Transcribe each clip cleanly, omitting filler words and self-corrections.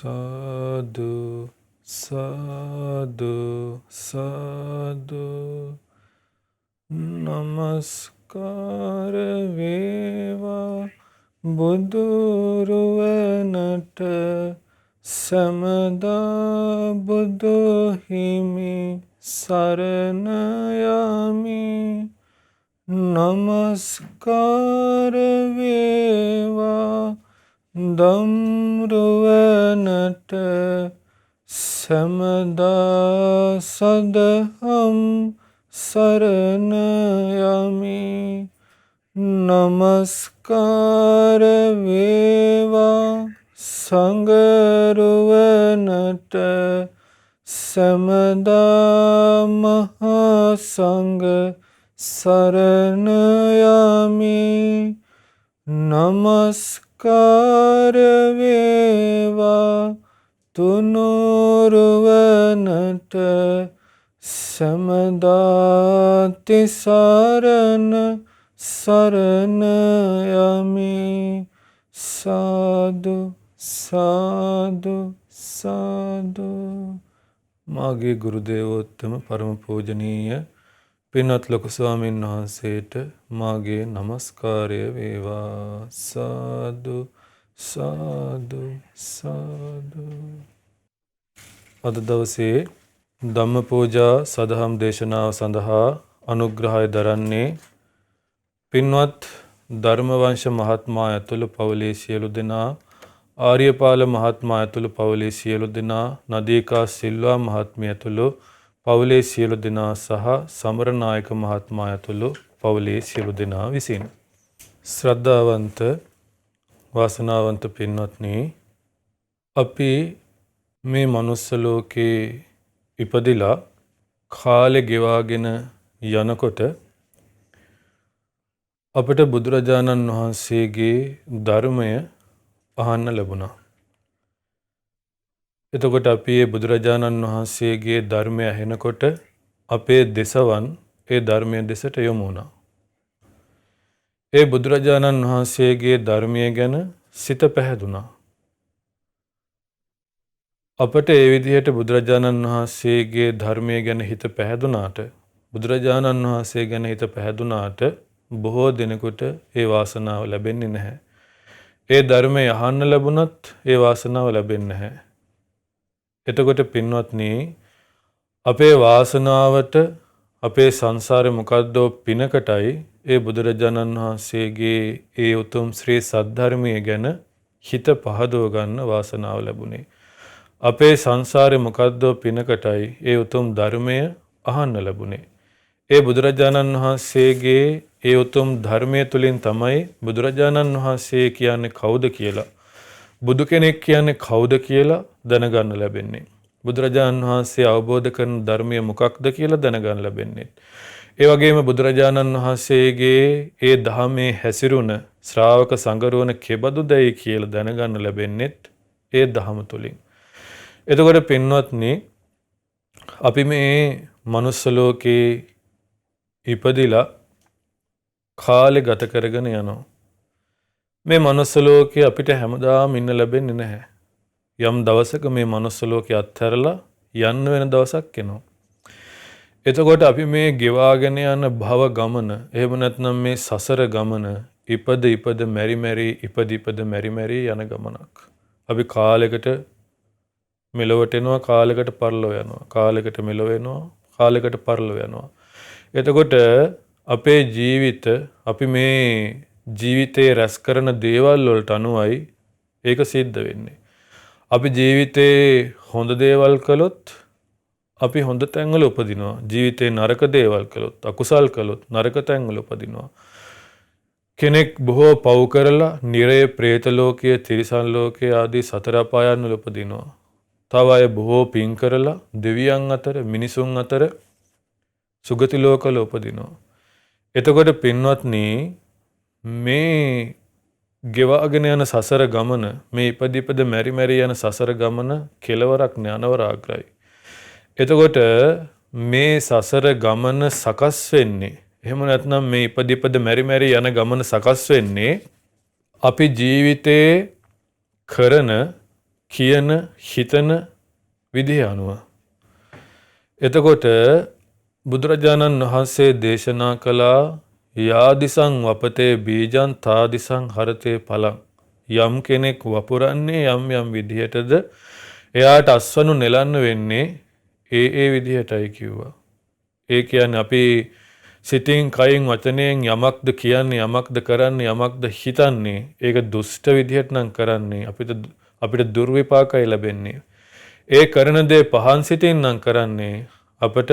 සාදු සාදු සාදු නමස්කාර වේවා බුදුරුවනට සමදා බුදු හිමි සරණ යමි. නමස්කාර වේවා දම්රුවනට සමදා සදහම් සරණ යමි. නමස්කාර වේවා සංඝරුවනට සමදා මහා සංඝ සරණ යමි. නමස්කාර වේවා තුනුරුවනට සමදා තිසරණ සරණ යමි. සාදු සාදු සාදු. මාගේ ගුරු දේවෝත්තම පරම පූජනීය පින්වත් ලොකු ස්වාමීන් වහන්සේට මාගේ නමස්කාරය වේවා. සාදු සාදු සාදු. අද දවසේ ධම්ම පූජා සදහම් දේශනාව සඳහා අනුග්‍රහය දරන්නේ පින්වත් ධර්මවංශ මහත්මයා ඇතුළු පවුලේ සියලු දෙනා, ආර්යපාල මහත්මයා ඇතුළු පවුලේ සියලු දෙනා, නදීකා සිල්වා මහත්මිය ඇතුළු පවුලේ සියලු දෙනා සහ සමරනායක මහත්මයා ඇතුළු පවුලේ සියලු දෙනා විසින්. ශ්‍රද්ධාවන්ත වාසනාවන්ත පින්වත්නි, අපි මේ මනුස්ස ලෝකේ ඉපදිලා කාලේ ගෙවාගෙන යනකොට අපට බුදුරජාණන් වහන්සේගේ ධර්මය අහන්න ලැබුණා. එතකොට අපි මේ බුදුරජාණන් වහන්සේගේ ධර්මය ඇහෙනකොට අපේ දෙසවන් ඒ ධර්මයේ දෙසට යොමු වුණා. ඒ බුදුරජාණන් වහන්සේගේ ධර්මය ගැන සිත පැහැදුනා. අපට ඒ විදිහට බුදුරජාණන් වහන්සේගේ ධර්මය ගැන හිත පැහැදුනාට, බුදුරජාණන් වහන්සේ ගැන හිත පැහැදුනාට බොහෝ දෙනෙකුට ඒ වාසනාව ලැබෙන්නේ නැහැ. ඒ ධර්මය අහන්න ලැබුණත් ඒ වාසනාව ලැබෙන්නේ නැහැ. එතකොට පින්වත්නි, අපේ වාසනාවට අපේ සංසාරේ මොකද්ද පිනකටයි ඒ බුදුරජාණන් වහන්සේගේ ඒ උතුම් ශ්‍රී සද්ධර්මය ගැන හිත පහදව ගන්න වාසනාව ලැබුණේ. අපේ සංසාරේ මොකද්ද පිනකටයි ඒ උතුම් ධර්මය අහන්න ලැබුණේ. ඒ බුදුරජාණන් වහන්සේගේ ඒ උතුම් ධර්මයේ තුලින් තමයි බුදුරජාණන් වහන්සේ කියන්නේ කවුද කියලා, බුදු කෙනෙක් කියන්නේ කවුද කියලා දැනගන්න ලැබෙන්නේ. බුදුරජාණන් වහන්සේ අවබෝධ කරන ධර්මය මොකක්ද කියලා දැනගන්න ලැබෙන්නේ. ඒ වගේම බුදුරජාණන් වහන්සේගේ ඒ ධර්මයේ හැසිරුණ ශ්‍රාවක සංගරුවන කෙබඳුදයි කියලා දැනගන්න ලැබෙන්නේ ඒ ධර්ම තුලින්. එතකොට පින්වත්නි, අපි මේ මනුස්ස ලෝකේ ඉපදිලා කාලේ ගත කරගෙන යනවා. මේ මනුස්ස ලෝකේ අපිට හැමදාම ඉන්න ලැබෙන්නේ නැහැ. යම් දවසක මේ මනුස්ස ලෝකේ අත්හැරලා යන්න වෙන දවසක් එනවා. එතකොට අපි මේ ගෙවාගෙන යන භව ගමන, එහෙම නැත්නම් මේ සසර ගමන ඉපද ඉපද මෙරි මෙරි ඉපද ඉපද මෙරි මෙරි යන ගමනක්. අපි කාලයකට මෙලොවට එනවා, කාලයකට පරලොව යනවා, කාලයකට මෙලොව එනවා, කාලයකට පරලොව යනවා. එතකොට අපේ ජීවිත, අපි මේ ජීවිතේ රැස් කරන දේවල් වලට අනුවයි ඒක සිද්ධ වෙන්නේ. අපි ජීවිතේ හොඳ දේවල් කළොත් අපි හොඳ තැන්වල උපදිනවා. ජීවිතේ නරක දේවල් කළොත්, අකුසල් කළොත් නරක තැන්වල උපදිනවා. කෙනෙක් බොහෝ පව් කරලා නිරය, പ്രേත ලෝකයේ, තිරිසන් ලෝකයේ ආදී සතර අපායන් වල උපදිනවා. තව අය බොහෝ පින් කරලා දෙවියන් අතර, මිනිසුන් අතර සුගති ලෝකවල උපදිනවා. එතකොට පින්වත්නි, මේ ගෙවාගෙන යන සසර ගමන, මේ ඉපදිපද මෙරි මෙරි යන සසර ගමන කෙලවරක් නෑ, අනවරාග්‍රයි. එතකොට මේ සසර ගමන සකස් වෙන්නේ, එහෙම නැත්නම් මේ ඉපදිපද මෙරි මෙරි යන ගමන සකස් වෙන්නේ අපි ජීවිතේ කරන කියන හිතන විදිහ අනුව. එතකොට බුදුරජාණන් වහන්සේ දේශනා කළා යාදිසං වපතේ බීජං තාදිසං හරතේ ඵලං. යම් කෙනෙක් වපුරන්නේ යම් යම් විදිහටද එයාට අස්වනු නෙලන්න වෙන්නේ ඒ විදිහටයි කිව්වා. ඒ කියන්නේ අපි සිතින් කයින් වචනයෙන් යමක්ද කියන්නේ යමක්ද කරන්නේ යමක්ද හිතන්නේ ඒක දුෂ්ට විදිහට නම් කරන්නේ අපිට දුර්විපාකයි ලැබෙන්නේ. ඒ කරන දේ පහන් සිතින් නම් කරන්නේ අපට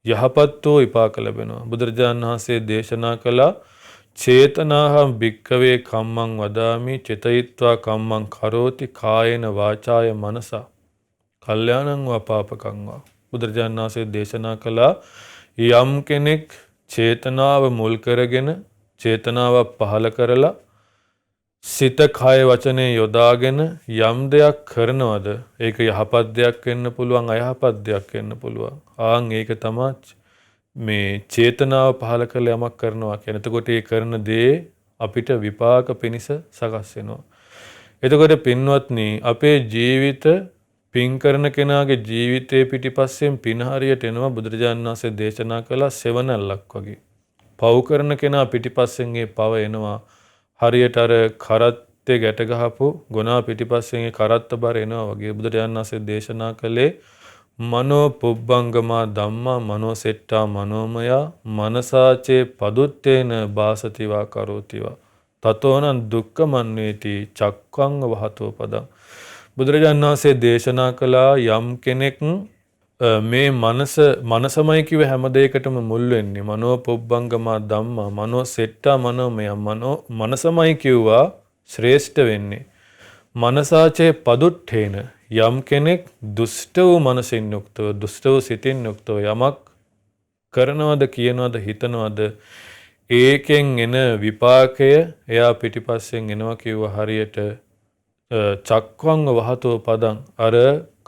යහපත් වූ විපාක ලැබෙනවා. බුදුරජාණන් වහන්සේ දේශනා කළා චේතනාහං භික්ඛවේ කම්මං වදාමි චිතයිත්වා කම්මං කරෝති කායේන වාචාය මනසා කල්යාණං වා පාපකං වා. බුදුරජාණන් වහන්සේ දේශනා කළා යම් කෙනෙක් චේතනාව මුල් කරගෙන චේතනාව පහල කරලා සිත කය වචනේ යොදාගෙන යම් දෙයක් කරනවද ඒක යහපත් දෙයක් වෙන්න පුළුවන් අයහපත් දෙයක් වෙන්න පුළුවන්. ඒක තමයි මේ චේතනාව පහල කරලා යමක් කරනවා කියන්නේ. එතකොට ඒ කරන දේ අපිට විපාක පිණිස සකස් වෙනවා. එතකොට පින්වත්නි අපේ ජීවිත පින් කරන කෙනාගේ ජීවිතයේ පිටිපස්සෙන් පින හරියට එනවා බුදුරජාණන් වහන්සේ දේශනා කළා සෙවණැල්ලක් වගේ. පව් කරන කෙනා පිටිපස්සෙන් ඒ පව එනවා. හරියට අර කරත්තේ ගැට ගහපු ගොනා පිටිපස්සෙන් ඒ කරත්ත බර එනවා වගේ බුදුරජාණන් වහන්සේ දේශනා කළේ මනෝ පුබ්බංගමා ධම්මා මනෝ සෙට්ටා මනෝමයා මනසාචේ පදුත්තේන බාසතිවා කරෝතිවා තතෝනං දුක්ඛමන්වේති චක්ඛං වහතෝ පදං. බුදුරජාණන් වහන්සේ දේශනා කළා යම් කෙනෙක් මේ මනසමයි කිව්ව හැම දෙයකටම මුල් වෙන්නේ මනෝ පුබ්බංගමා ධම්මා මනෝ සෙට්ටා මනෝමය මනසමයි කිව්වා ශ්‍රේෂ්ඨ වෙන්නේ මනසාචේ පදුට්ඨේන යම් කෙනෙක් දුෂ්ට වූ මනසින් යුක්තව දුෂ්ට වූ සිතින් යුක්තව යමක් කරනවද කියනවද හිතනවද ඒකෙන් එන විපාකය එයා පිටිපස්සෙන් එනවා කිව්වා හරියට චක්ඛං වහතෝ පදං අර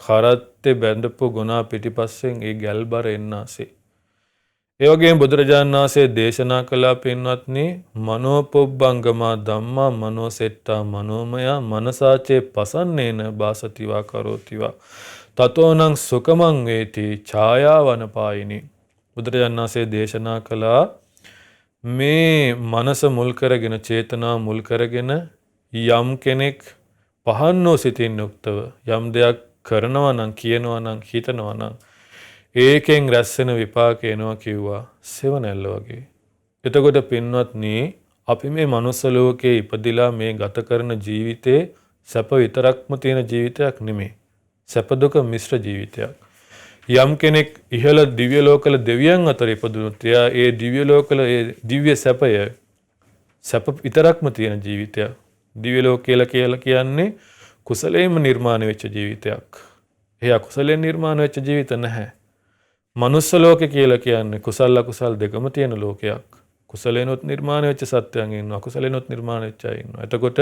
කරත්තේ බැඳපු ගුණා පිටිපස්සෙන් ඒ ගැල්බර එන්නාසේ. ඒ වගේම බුදුරජාණන් වහන්සේ දේශනා කළා පින්වත්නි මනෝපොබ්බංගමා ධම්මා මනෝසෙට්ටා මනෝමයා මනසාචේ පසන්නේන බාසතිවා කරෝතිවා තතෝනං සුකමං වේති ඡායාවනපායිනි. බුදුරජාණන් වහන්සේ දේශනා කළා මේ මනස මුල් කරගෙන චේතනා මුල් කරගෙන යම් කෙනෙක් පහන්නෝ සිතින් යුක්තව යම් දෙයක් කරනවා නම් කියනවා නම් හිතනවා නම් ඒකෙන් රැස්සෙන විපාක එනවා කිව්වා සෙවණැල්ල වගේ. එතකොට පින්වත්නි අපි මේ මනුස්ස ලෝකේ ඉපදිලා මේ ගත කරන ජීවිතේ සැප විතරක්ම තියෙන ජීවිතයක් නෙමෙයි. සැප දුක මිශ්‍ර ජීවිතයක්. යම් කෙනෙක් ඉහළ දිව්‍ය ලෝකවල දෙවියන් අතර ඉපදුනොත් එයා ඒ දිව්‍ය ලෝකවල ඒ දිව්‍ය සැප විතරක්ම තියෙන ජීවිතයක්. දිව්‍ය ලෝක කියලා කියන්නේ කුසලයෙන්ම නිර්මාණය වෙච්ච ජීවිතයක්. ඒ අකුසලයෙන් නිර්මාණය වෙච්ච ජීවිත නැහැ. මනුස්ස ලෝකේ කියලා කියන්නේ කුසල අකුසල් දෙකම තියෙන ලෝකයක්. කුසලයෙන්ොත් නිර්මාණය වෙච්ච සත්‍යයන් ඉන්නවා අකුසලයෙන්ොත් නිර්මාණය වෙච්ච අය ඉන්නවා. එතකොට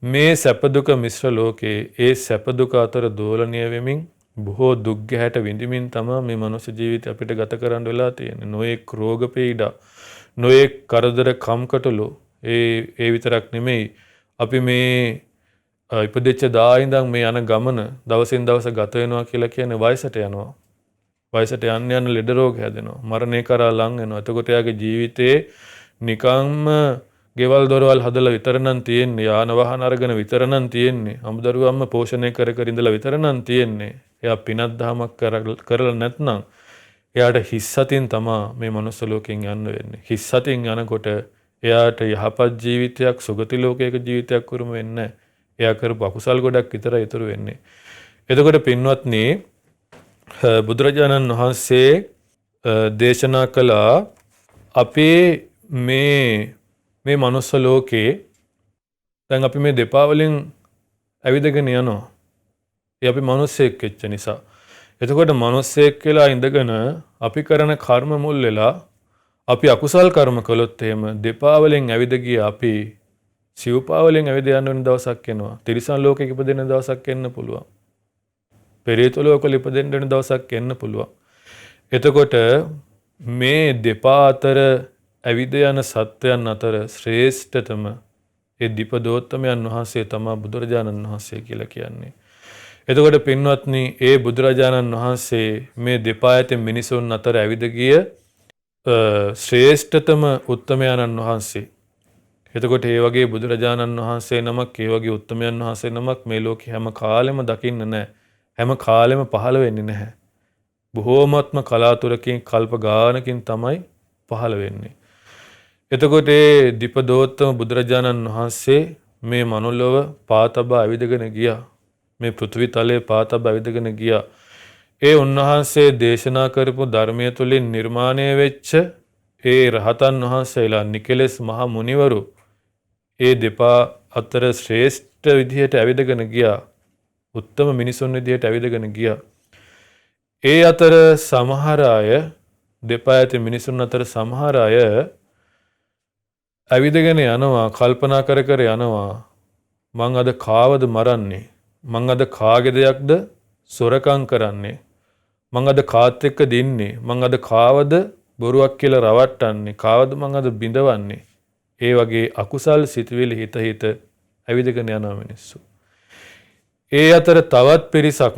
මේ සැප දුක මිශ්‍ර ලෝකේ ඒ සැප දුක අතර දෝලණය වෙමින් බොහෝ දුක් ගැහැට විඳිමින් තමයි මේ මනුස්ස ජීවිතය අපිට ගත කරන්න වෙලා තියෙන්නේ. නොඑක් රෝග පීඩා නොඑක් කරදර කම්කටොළු ඒ විතරක් නෙමෙයි අපි මේ ඉපදෙච්ච දා ඉඳන් මේ යන ගමන දවසින් දවස ගත වෙනවා කියලා කියන්නේ වයසට යනවා. වයසට යන්න ලෙඩ රෝග හැදෙනවා. මරණය කරා ලං වෙනවා. එතකොට යාගේ ජීවිතේ නිකම්ම ගෙවල් දොරවල් හදලා විතර නම් තියෙන්නේ. යාන වාහන අරගෙන විතර නම් තියෙන්නේ. අමුදරුවම්ම පෝෂණය කර කර ඉඳලා විතර නම් තියෙන්නේ. එයා පිනක් දහමක් කරලා නැත්නම් එයාට හිස් සතින් තමයි මේ මනුස්ස ලෝකෙන් යන්න වෙන්නේ. හිස් සතින් යනකොට එයාට යහපත් ජීවිතයක් සුගති ලෝකයක ජීවිතයක් වුරුම වෙන්නේ නැහැ. එයා කරපු අකුසල් ගොඩක් විතරයි ඉතුරු වෙන්නේ. එතකොට පින්වත්නි බුදුරජාණන් වහන්සේ දේශනා කළා අපේ මේ මනුස්ස ලෝකේ දැන් අපි මේ දෙපා වලින් ඇවිදගෙන යනවා. ඒ අපි මිනිස්සෙක් වෙච්ච නිසා. එතකොට මිනිස්සෙක් කියලා ඉඳගෙන අපි කරන කර්ම මුල් වෙලා අපි අකුසල් කර්ම කළොත් එහෙම දෙපා වලින් ඇවිද ගිය අපි සිව්පා වලින් ඇවිද යන දවසක් එනවා. තිරිසන් ලෝකෙක ඉපදෙන දවසක් එන්න පුළුවන්. පෙරේත ලෝකවල ඉපදෙන්න වෙන දවසක් එන්න පුළුවන්. එතකොට මේ දෙපා අතර ඇවිද යන සත්වයන් අතර ශ්‍රේෂ්ඨතම ඒ දීපදෝත්තමයන් වහන්සේ තමයි බුදුරජාණන් වහන්සේ කියලා කියන්නේ. එතකොට පින්වත්නි, ඒ බුදුරජාණන් වහන්සේ මේ දෙපා ඇති මිනිසුන් අතර ඇවිද ගිය ශ්‍රේෂ්ඨතම උත්තමයන්න් වහන්සේ. එතකොට ඒ වගේ බුදුරජාණන් වහන්සේ නමක්, ඒ වගේ උත්තමයන් වහන්සේ නමක් මේ ලෝකේ හැම කාලෙම දකින්න නැහැ. හැම කාලෙම පහළ වෙන්නේ නැහැ. බොහෝමත්ම කලාතුරකින් කල්ප ගානකින් තමයි පහළ වෙන්නේ. එතකොට ඒ දීපදෝත්තම බුදුරජාණන් වහන්සේ මේ මනුලොව පාතබ ඇවිදගෙන ගියා. මේ පෘථිවි තලයේ පාතබ ඇවිදගෙන ගියා. ඒ උන්වහන්සේ දේශනා කරපු ධර්මය තුළින් නිර්මාණය වෙච්ච ඒ රහතන් වහන්සේලා නිකලෙස් මහ මුනිවරු ඒ දෙපා අතර ශ්‍රේෂ්ඨ විදිහට ඇවිදගෙන ගියා. උත්තම මිනිසුන් විදිහට ඇවිදගෙන ගියා. ඒ අතර සමහර අය, දෙපා ඇති මිනිසුන් අතර සමහර අය ඇවිදගෙන යනවා, කල්පනා කර කර යනවා, මං අද කාවද මරන්නේ? මං අද කාගේ දෙයක්ද සොරකම් කරන්නේ? මං අද කාත් එක්ක දින්නේ? මං අද කාවද බොරුවක් කියලා රවට්ටන්නේ? කාවද මං අද බිඳවන්නේ? ඒ වගේ අකුසල් සිතුවිලි හිත හිත ඇවිදගෙන යනවා මිනිස්සු. ඒ අතර තවත් පිරිසක්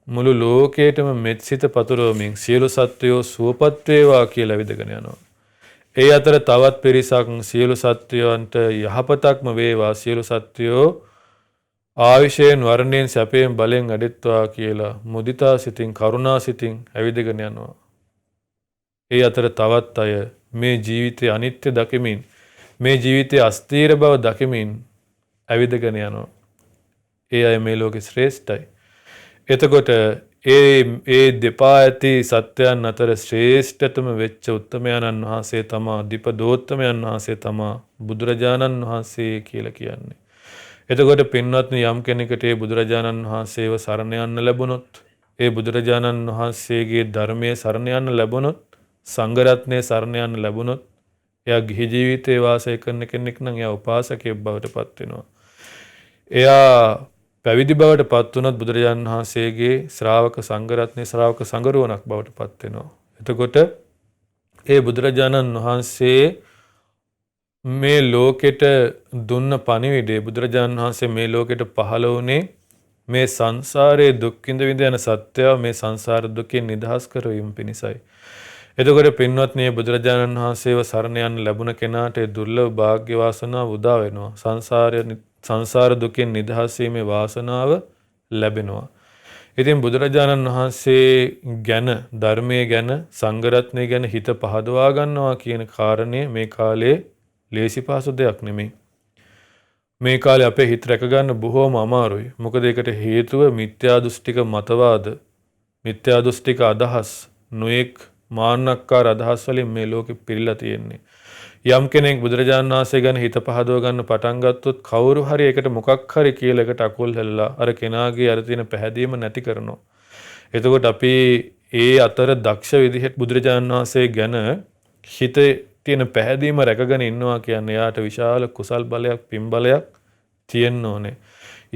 මුළු ලෝකයටම මෙත්සිත පතුරවමින් සියලු සත්වයෝ සුවපත් වේවා කියලා ඇවිදගෙන යනවා. ඒ අතර තවත් පිරිසක් සියලු සත්වයන්ට යහපතක්ම වේවා, සියලු සත්වයෝ ආයුෂයෙන්, වර්ණයෙන්, සැපයෙන්, බලයෙන් අඩෙත්වා කියලා මුදිතා සිතින්, කරුණා සිතින් ඇවිදගෙන යනවා. ඒ අතර තවත් අය මේ ජීවිතයේ අනිත්‍ය දකිමින්, මේ ජීවිතයේ අස්තීර බව දකිමින් ඇවිදගෙන යනවා. ඒ අය මේ ලෝකේ ශ්‍රේෂ්ඨයි. එතකොට ඒ දෙපා ඇති සත්‍යයන් අතර ශ්‍රේෂ්ඨතම වෙච්ච උත්තමයන්න් වහන්සේ තමා, දීපදෝත්තමයන් වහන්සේ තමා බුදුරජාණන් වහන්සේ කියලා කියන්නේ. එතකොට පින්වත්නි, යම් කෙනෙකුට ඒ බුදුරජාණන් වහන්සේව සරණ යන්න ලැබුණොත්, ඒ බුදුරජාණන් වහන්සේගේ ධර්මයේ සරණ යන්න ලැබුණොත්, සංඝ රත්නයේ සරණ යන්න ලැබුණොත්, එයා ගිහි ජීවිතේ වාසය කරන කෙනෙක් නම් එයා උපාසකයෙක් බවට පත් වෙනවා. එයා පැවිදි බවට පත් වුණත් බුදුරජාණන් වහන්සේගේ ශ්‍රාවක සංඝ රත්නයේ ශ්‍රාවක සංඝරුවණක් බවට පත් වෙනවා. එතකොට ඒ බුදුරජාණන් වහන්සේ මේ ලෝකෙට දුන්න පණිවිඩය, බුදුරජාණන් වහන්සේ මේ ලෝකෙට පහළ වුණේ මේ සංසාරයේ දුක් විඳ යන සත්‍යය මේ සංසාර දුකෙන් නිදහස් කරවීම පිණිසයි. එතකොට පින්වත්නි, බුදුරජාණන් වහන්සේව සරණ යන්න ලැබුණ කෙනාට ඒ දුර්ලභ වාග්ය වාසනාව උදා වෙනවා. සංසාර දුකෙන් නිදහස් වීමේ වාසනාව ලැබෙනවා. ඉතින් බුදුරජාණන් වහන්සේ ගැන, ධර්මයේ ගැන, සංඝ රත්නය ගැන හිත පහදවා ගන්නවා කියන කාරණය මේ කාලේ ලේසි පහසු දෙයක් නෙමෙයි. මේ කාලේ අපේ හිත රැක ගන්න බොහෝම අමාරුයි. මොකද ඒකට හේතුව මිත්‍යා දෘෂ්ටික මතවාද, මිත්‍යා දෘෂ්ටික අදහස්, නොඑක් මාන්නක්කාර අදහස් වලින් මේ ලෝකෙ පිරීලා තියෙන්නේ. යම් කෙනෙක් බුදුරජාණන් වහන්සේ ගැන හිත පහදව ගන්න පටන් ගත්තොත්, කවුරු හරි ඒකට මොකක් හරි කියලා එකට අකුල් හැල්ලා අර කෙනාගේ අර තියෙන පැහැදීම නැති කරනවා. එතකොට අපි ඒ අතර දක්ෂ විදිහට බුදුරජාණන් වහන්සේ ගැන හිතේ තියෙන පැහැදීම රැකගෙන ඉන්නවා කියන්නේ යාට විශාල කුසල් බලයක්, පින් බලයක් තියෙන්න ඕනේ.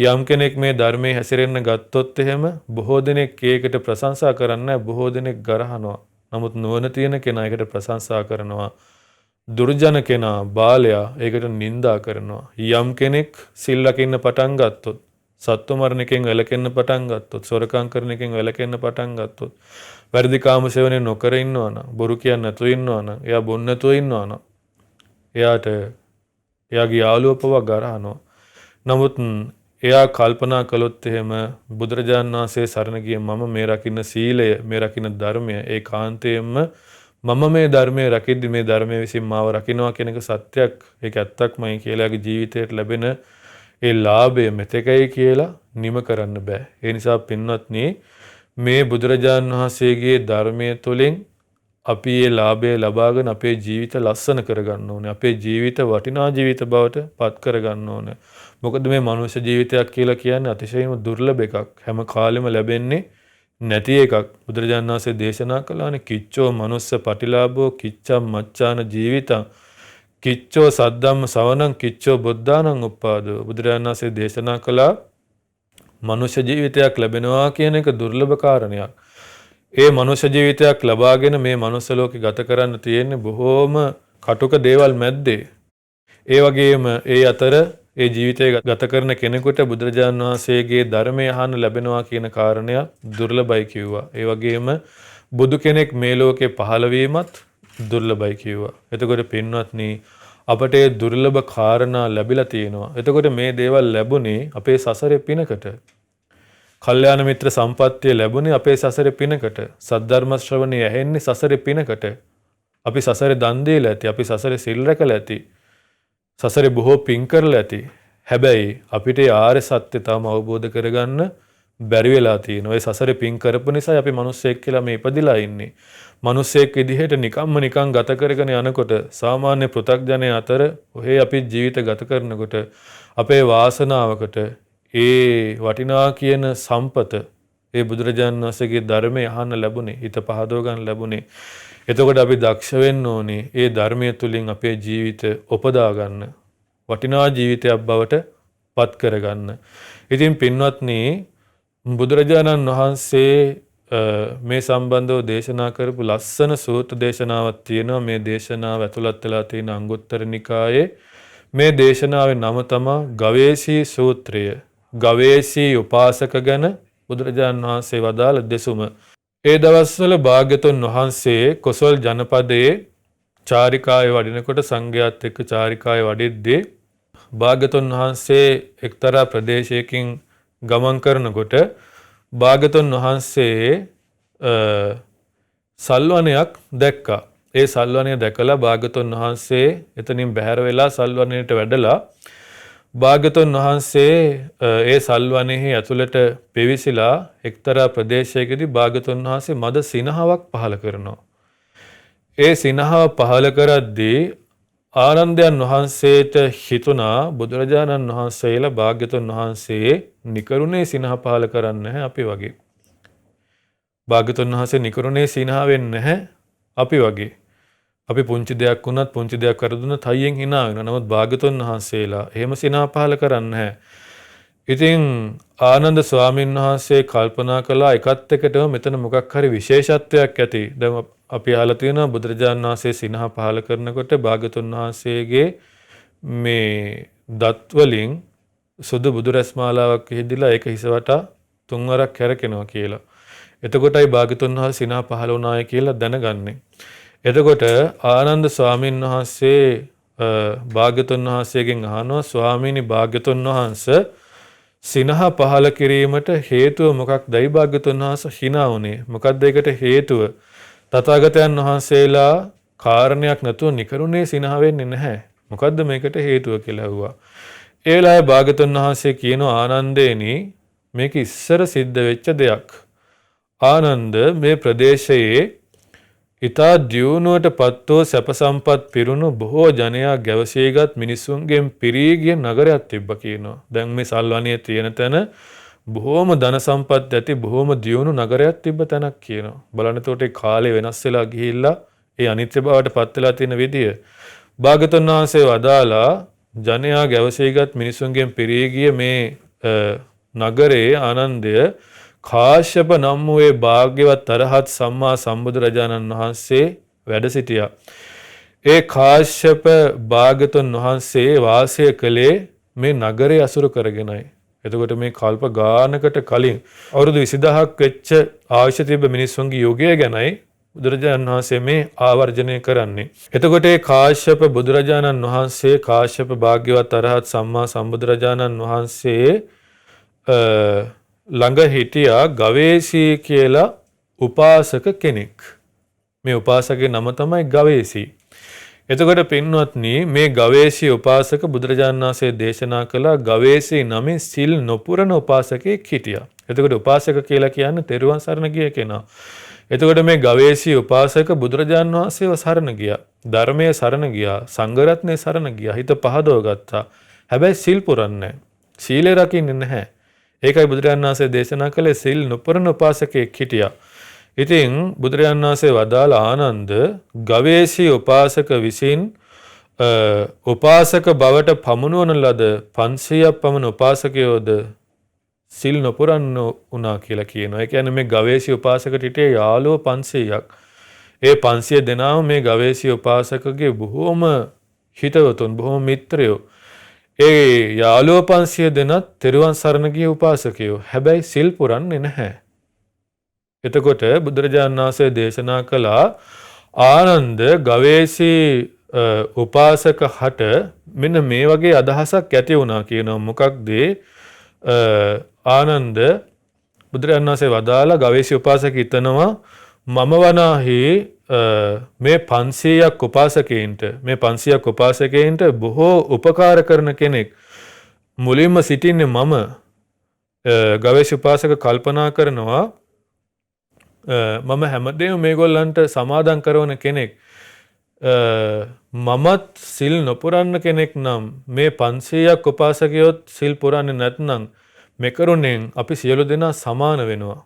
යම් කෙනෙක් මේ ධර්මයේ හැසිරෙන්න ගත්තොත් එහෙම බොහෝ දෙනෙක් ඒකට ප්‍රශංසා කරන්නේ, බොහෝ දෙනෙක් ගරහනවා. නමුත් නුවණ තියෙන කෙනා ඒකට ප්‍රශංසා කරනවා. දුර්ජන කෙනා, බාලයා ඒකට නිඳා කරනවා. යම් කෙනෙක් සිල් රකින්න පටන් ගත්තොත්, සත්ව මරණයෙන් වැළකෙන්න පටන් ගත්තොත්, සොරකම් කරන එකෙන් වැළකෙන්න පටන් ගත්තොත්, වැරදි කාම සේවනය නොකර ඉන්නවා නම්, බොරු කියන්නේ නැතුව ඉන්නවා නම්, එයා බොන්න නැතුව ඉන්නවා නම්, එයාට එයාගේ යාළුවෝ පවා ගරහනවා. නමුත් එයා කල්පනා කළොත් එහෙම බුදුරජාණන් වහන්සේ සරණ ගිය මම මේ රකින්න සීලය, මේ රකින්න ධර්මය ඒකාන්තයෙන්ම මම මේ ධර්මයේ රකිද්දි මේ ධර්මයේ විසින් මාව රකින්නවා කියන එක සත්‍යයක්, ඒක ඇත්තක්මයි කියලාගේ ජීවිතයට ලැබෙන ඒ ලාභය මෙතෙකයි කියලා නිම කරන්න බෑ. ඒ නිසා පින්වත්නි, මේ බුදුරජාණන් වහන්සේගේ ධර්මයේ තුලින් අපි මේ ලාභය ලබාගෙන අපේ ජීවිත ලස්සන කරගන්න ඕනේ. අපේ ජීවිත වටිනා ජීවිත බවට පත් කරගන්න ඕනේ. මොකද මේ මනුෂ්‍ය ජීවිතයක් කියලා කියන්නේ අතිශයින්ම දුර්ලභ එකක්. හැම කාලෙම ලැබෙන්නේ නැති එකක්. බුදුරජාණන් වහන්සේ දේශනා කළානේ, කිච්චෝ මනුස්ස පටිලාභෝ කිච්ඡම් මච්ඡාන ජීවිතං කිච්චෝ සද්දම්ම සවනං කිච්චෝ බුද්ධානං උප්පාදෝ. බුදුරජාණන් වහන්සේ දේශනා කළා මනුෂ්‍ය ජීවිතයක් ලැබෙනවා කියන එක දුර්ලභ කාරණයක්. ඒ මනුෂ්‍ය ජීවිතයක් ලබාගෙන මේ මනුස්ස ලෝකේ ගත කරන්න තියෙන්නේ බොහෝම කටුක දේවල් මැද්දේ. ඒ වගේම ඒ අතර ඒ ජීවිතය ගත කරන කෙනෙකුට බුදුරජාණන් වහන්සේගේ ධර්මය අහන්න ලැබෙනවා කියන කාරණය දුර්ලභයි කිව්වා. ඒ වගේම බුදු කෙනෙක් මේ ලෝකේ පහළ වීමත් දුර්ලභයි කිව්වා. එතකොට පින්වත්නි අපට ඒ දුර්ලභ කාරණා ලැබිලා තියෙනවා. එතකොට මේ දේවල් ලැබුණේ අපේ සසරේ පිනකට. කල්යාණ මිත්‍ර සම්පත්තිය ලැබුණේ අපේ සසරේ පිනකට. සද්ධර්ම ශ්‍රවණය ඇහෙන්නේ සසරේ පිනකට. අපි සසරේ දන් දීලා ඇති, අපි සසරේ සිල් රැකලා ඇති. සසරේ බොහෝ පින් කරලා ඇති. හැබැයි අපිට ආර්ය සත්‍ය තාම අවබෝධ කරගන්න බැරි වෙලා තියෙනවා. ඒ සසරේ පින් කරපු නිසා අපි මිනිස්සෙක් කියලා මේ ඉපදිලා ඉන්නේ. මිනිස්සෙක් විදිහට නිකන් ගත කරගෙන යනකොට සාමාන්‍ය පෘථග්ජනය අතර ඔහේ අපි ජීවිත ගත කරනකොට අපේ වාසනාවකට ඒ වටිනා කියන සම්පත ඒ බුදුරජාණන් වහන්සේගේ ධර්මය අහන්න ලැබුණේ, හිත පහදව ගන්න ලැබුණේ. එතකොට අපි දක්ෂ වෙන්න ඕනේ ඒ ධර්මය තුලින් අපේ ජීවිත උපදා ගන්න, වටිනා ජීවිතයක් බවට පත් කරගන්න. ඉතින් පින්වත්නි බුදුරජාණන් වහන්සේ මේ සම්බන්ධව දේශනා කරපු ලස්සන සූත්‍ර දේශනාවක් තියෙනවා. මේ දේශනාව ඇතුළත් වෙලා තියෙන අංගුත්තර නිකායේ මේ දේශනාවේ නම තමයි ගවේෂී සූත්‍රය. ගවේෂී උපාසක ගැන බුදුරජාණන් වහන්සේ වදාළ දෙසුම. ඒ දවස්වල භාග්‍යතුන් වහන්සේ කොසල් ජනපදයේ චාරිකාවේ වඩිනකොට සංඝයාත් එක්ක චාරිකාවේ වඩිද්දී භාග්‍යතුන් වහන්සේ එක්තරා ප්‍රදේශයකින් ගමන් කරනකොට භාග්‍යතුන් වහන්සේ සල්වනයක් දැක්කා. ඒ සල්වනය දැකලා භාග්‍යතුන් වහන්සේ එතනින් බැහැර වෙලා සල්වනයට වැඩලා භාග්‍යතුන් වහන්සේ ඒ සල්වනයේ ඇතුළට පිවිසිලා එක්තරා ප්‍රදේශයකදී භාග්‍යතුන් වහන්සේ මද සිනහවක් පහල කරනවා. ඒ සිනහව පහල කරද්දී ආනන්දයන් වහන්සේට හිතුණා බුදුරජාණන් වහන්සේලා භාග්‍යතුන් වහන්සේ නිකරුණේ සිනහ පහල කරන්නේ නැහැ අපි වගේ. භාග්‍යතුන් වහන්සේ නිකරුණේ සිනහ වෙන්නේ නැහැ අපි වගේ. අපි පුංචි දෙයක් වුණත් පුංචි දෙයක් කරදුනත් හයියෙන් hina වෙනවා. නමුත් භාග්‍යතුන් වහන්සේලා එහෙම සිනහ පහල කරන්නේ නැහැ. ඉතින් ආනන්ද ස්වාමීන් වහන්සේ කල්පනා කළා එකත් එකටම මෙතන මොකක් හරි විශේෂත්වයක් ඇති. දැන් අපි අහලා තියෙනවා බුදුරජාණන් වහන්සේ සිනහ පහල කරනකොට භාග්‍යතුන් වහන්සේගේ මේ දත් වලින් සුදු බුදු රැස් මාලාවක් හිදිලා ඒක හිස වටා තුන්වරක් කැරකෙනවා කියලා. එතකොටයි භාග්‍යතුන් වහන්සේ සිනහ පහල වුණාය කියලා දැනගන්නේ. එතකොට ආනන්ද ස්වාමීන් වහන්සේ භාග්‍යතුන් වහන්සේගෙන් අහනවා ස්වාමීනි භාග්‍යතුන් වහන්සේ සිනහ පහල කිරීමට හේතුව මොකක්දයි භාග්‍යතුන් වහන්සේ hina වුණේ? මොකක්ද ඒකට හේතුව? තථාගතයන් වහන්සේලා කාරණයක් නැතුව නිකරුණේ සිනහ වෙන්නේ නැහැ. මොකද්ද මේකට හේතුව කියලා ඇහුවා. ඒ වෙලාවේ භාග්‍යතුන් වහන්සේ කියනවා ආනන්දේනි මේක ඉස්සර සිද්ධ වෙච්ච දෙයක්. ආනන්ද මේ ප්‍රදේශයේ ඊතා දියුණුවට පත්වෝ සැප සම්පත් පිරුණු බොහෝ ජනයා ගැවසීගත් මිනිසුන්ගෙන් පිරී ගිය නගරයක් තිබ්බ කියනවා. දැන් මේ සල්වනියේ තියෙන තැන බොහෝම ධන සම්පත් ඇති බොහෝම දියුණු නගරයක් තිබ්බ තැනක් කියනවා. බලන්න එතකොට ඒ කාලේ වෙනස් වෙලා ගිහිල්ලා ඒ අනිත්‍ය බවට පත් වෙලා තියෙන විදිය. භාග්‍යවතුන් වහන්සේ වදාලා ජනයා ගැවසීගත් මිනිසුන්ගෙන් පිරී ගිය මේ නගරයේ ආනන්දය කාශ්‍යප නම් වූ ඒ භාග්‍යවත් අරහත් සම්මා සම්බුදුරජාණන් වහන්සේ වැඩ සිටියා. ඒ කාශ්‍යප භාග්‍යවතුන් වහන්සේ වාසය කළේ මේ නගරය අසුරු කරගෙනයි. එතකොට මේ කල්ප ගානකට කලින් අවුරුදු 20000ක් වෙච්ච ආයුෂ තිබ්බ මිනිස්සුන්ගේ යෝගය ගැනයි බුදුරජාණන් වහන්සේ මේ ආවර්ජනය කරන්නේ. එතකොට ඒ කාශ්‍යප බුදුරජාණන් වහන්සේ කාශ්‍යප භාග්‍යවත් අරහත් සම්මා සම්බුදුරජාණන් වහන්සේ ළඟ හිටියා ගවේෂී කියලා උපාසක කෙනෙක්. මේ උපාසකගේ නම තමයි ගවේෂී. එතකොට පින්වත්නි මේ ගවේෂී උපාසක බුදුරජාණන් වහන්සේ දේශනා කළ ගවේෂී නමින් සිල් නොපුරන උපාසකෙක් හිටියා. එතකොට උපාසක කියලා කියන්නේ තෙරුවන් සරණ ගිය කෙනා. එතකොට මේ ගවේෂී උපාසක බුදුරජාණන් වහන්සේව සරණ ගියා. ධර්මයේ සරණ ගියා. සංඝ රත්නයේ සරණ ගියා. හිත පහදව ගත්තා. හැබැයි සිල් පුරන්නේ නැහැ. සීලය රකින්නේ නැහැ. ඒකයි බුදුරජාණන් වහන්සේ දේශනා කළේ සිල් නොපුරන උපාසකෙක් හිටියා. ඉතින් බුදුරජාණන් වහන්සේ වදාළ ආනන්ද ගවේෂී උපාසක විසින් උපාසක බවට පමුණුවන ලද 500ක් පමණ උපාසකයෝද සිල් නොපුරන්න උනා කියලා කියනවා. ඒ කියන්නේ මේ ගවේෂී උපාසකට හිටියේ යාළුවෝ 500ක්. ඒ 500 දෙනාම මේ ගවේෂී උපාසකගේ බොහෝම හිතවතුන් බොහෝම මිත්‍රයෝ. ඒ යාළුවෝ 500 දෙනත් තෙරුවන් සරණ ගිය උපාසකයෝ. හැබැයි සිල් පුරන්නේ නැහැ. එතකොට බුදුරජාණන් වහන්සේ දේශනා කළා ආනන්ද ගවේෂී උපාසක හට මෙන්න මේ වගේ අදහසක් ඇති වුණා කියනවා. මොකක්ද ආනන්ද බුදුරජාණන් වහන්සේ වදාලා ගවේෂී උපාසක හිතනවා මම වනාහි මේ 500ක් උපාසකයින්ට මේ 500ක් උපාසකයින්ට බොහෝ උපකාර කරන කෙනෙක් මුලින්ම සිටින්නේ මම. ගවේෂී උපාසක කල්පනා කරනවා මම හැමදේම මේගොල්ලන්ට සමාදන් කරන කෙනෙක්. මමත් සිල් නොපුරන්න කෙනෙක් නම් මේ 500ක් උපාසකයොත් සිල් පුරන්නේ නැත්නම් මෙකරුණෙන් අපි සියලු දෙනා සමාන වෙනවා.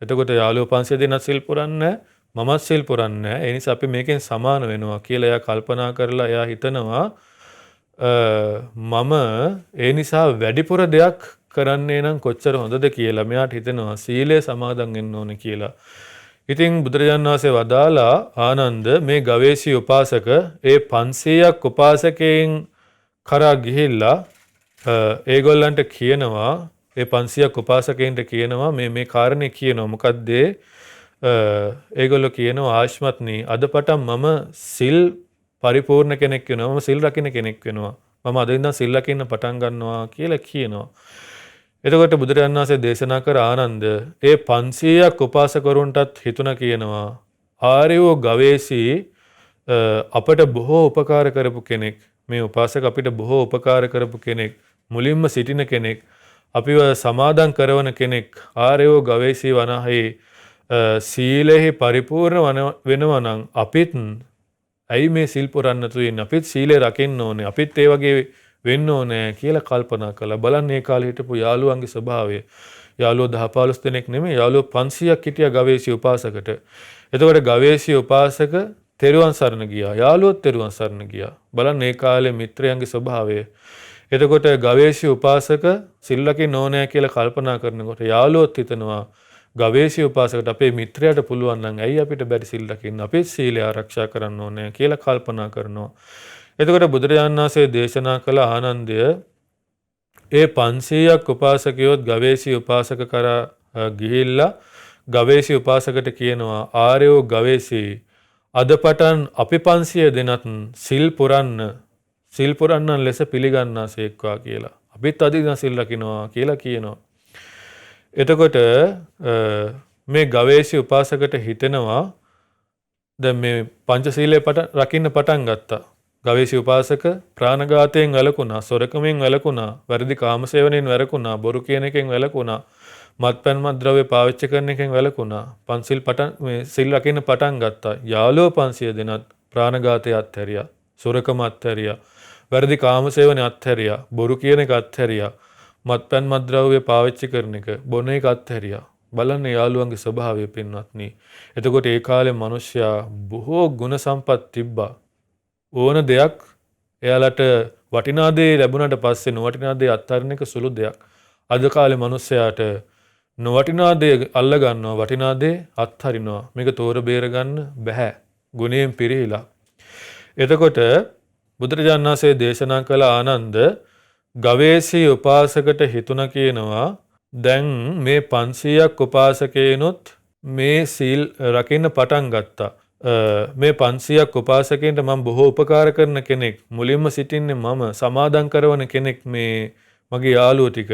එතකොට යාළුවෝ 500 දෙනා සිල් පුරන්නේ මමත් සිල් පුරන්නේ. ඒ නිසා අපි මේකෙන් සමාන වෙනවා කියලා එයා කල්පනා කරලා එයා හිතනවා මම ඒ නිසා වැඩිපුර දෙයක් කරන්නේ නම් කොච්චර හොඳද කියලා මෙයාට හිතෙනවා සීලය සමාදන් වෙන්න ඕනේ කියලා. ඉතින් බුදුරජාණන් වහන්සේ වදාලා ආනන්ද මේ ගවේෂී උපාසක ඒ 500ක් උපාසකයන් කරා ගිහිල්ලා ඒගොල්ලන්ට කියනවා ඒ 500ක් උපාසකයන්ට කියනවා මේ කාරණේ කියනවා. මොකද්ද ඒගොල්ලෝ කියනවා ආශ්මත්නි අද පටන් මම සිල් පරිපූර්ණ කෙනෙක් වෙනවා. මම සිල් රකින්න කෙනෙක් වෙනවා. මම අද ඉඳන් සිල් රකින්න පටන් ගන්නවා කියලා කියනවා. එතකොට බුදුරජාණන් වහන්සේ දේශනා කර ආනන්ද ඒ 500ක් උපාසකවරුන්ටත් හිතුණා කියනවා ආර්යෝ ගවේෂී අපට බොහෝ උපකාර කරපු කෙනෙක්. මේ උපාසක අපිට බොහෝ උපකාර කරපු කෙනෙක්. මුලින්ම සිටින කෙනෙක්. අපිව සමාදන් කරවන කෙනෙක්. ආර්යෝ ගවේෂී වනාහි සීලෙහි පරිපූර්ණ වෙනවා නම් අපිත් ඇයි මේ සිල් පුරන්න තුයින් අපිත් සීලය රකින්න ඕනේ. අපිත් ඒ වගේ වෙන්න ඕනේ කියලා කල්පනා කළා. බලන්න මේ කාලේ හිටපු යාළුවන්ගේ ස්වභාවය. යාළුවෝ 10 15 දෙනෙක් නෙමෙයි යාළුවෝ 500ක් හිටියා ගවේෂී උපාසකට. එතකොට ගවේෂී උපාසක තෙරුවන් සරණ ගියා. යාළුවෝත් තෙරුවන් සරණ ගියා. බලන්න මේ කාලේ මිත්‍රයන්ගේ ස්වභාවය. එතකොට ගවේෂී උපාසක සිල් රකින්න ඕනේ කියලා කල්පනා කරනකොට යාළුවෝත් හිතනවා ගවේෂී උපාසකට අපේ මිත්‍රයාට පුළුවන් නම් ඇයි අපිට බැරි සිල් රකින්න අපේ සීලය ආරක්ෂා කරන්න ඕනේ කියලා කල්පනා කරනවා. එතකොට බුදුරජාණන් වහන්සේ දේශනා කළ ආනන්දය ඒ 500ක් උපාසකයොත් ගවේෂී උපාසක කරා ගිහිල්ලා ගවේෂී උපාසකට කියනවා ආර්යෝ ගවේෂී අද පටන් අපි 500 දෙනත් සිල් පුරන්නන් ලෙස පිළිගන්නාසේක්වා කියලා. අපිත් අද ඉඳන් සිල් රකින්නවා කියලා කියනවා. එතකොට මේ ගවේෂී උපාසකට හිතෙනවා දැන් මේ පංචශීලයේ රකින්න පටන් ගත්තා. ගවේෂී උපාසක ප්‍රාණඝාතයෙන් වැළකුණා, සොරකමෙන් වැළකුණා, වැරදි කාමසේවනයෙන් වැළකුණා, බොරු කියන එකෙන් වැළකුණා, මත්පැන් මත්ද්‍රව්‍ය පාවිච්චි කරන එකෙන් වැළකුණා. සිල් රකින්න පටන් ගත්තා. යාළුවෝ 500 දෙනත් ප්‍රාණඝාතය අත්හැරියා, සොරකම අත්හැරියා, වැරදි කාමසේවනය අත්හැරියා, බොරු කියන එක අත්හැරියා, මත්පැන් මත්ද්‍රව්‍ය පාවිච්චි කරන එක, බොන එක අත්හැරියා. බලන්න යාළුවන්ගේ ස්වභාවය පින්වත්නි. එතකොට ඒ කාලේ මිනිස්සයා බොහෝ ගුණ සම්පත් තිබ්බා. ඕන දෙයක් එයාලට වටිනා දේ ලැබුණාට පස්සේ නොවටිනා දේ අත්හරින එක සුළු දෙයක්. අද කාලේ මිනිස්සයාට නොවටිනා දේ අල්ල ගන්නවා, වටිනා දේ අත්හරිනවා. මේක තෝර බේර ගන්න බෑ. ගුණයෙන් පිරිහිලා. එතකොට බුදුරජාණන් වහන්සේ දේශනා කළ ආනන්ද ගවේෂී උපාසකට හිතුණා කියනවා දැන් මේ 500ක් උපාසකේනොත් මේ සීල් රකින්න පටන් ගත්තා. මේ 500ක් උපාසකයන්ට මම බොහෝ උපකාර කරන කෙනෙක්. මුලින්ම සිටින්නේ මම සමාදන් කරවන කෙනෙක් මේ මගේ යාළුවෝ ටික.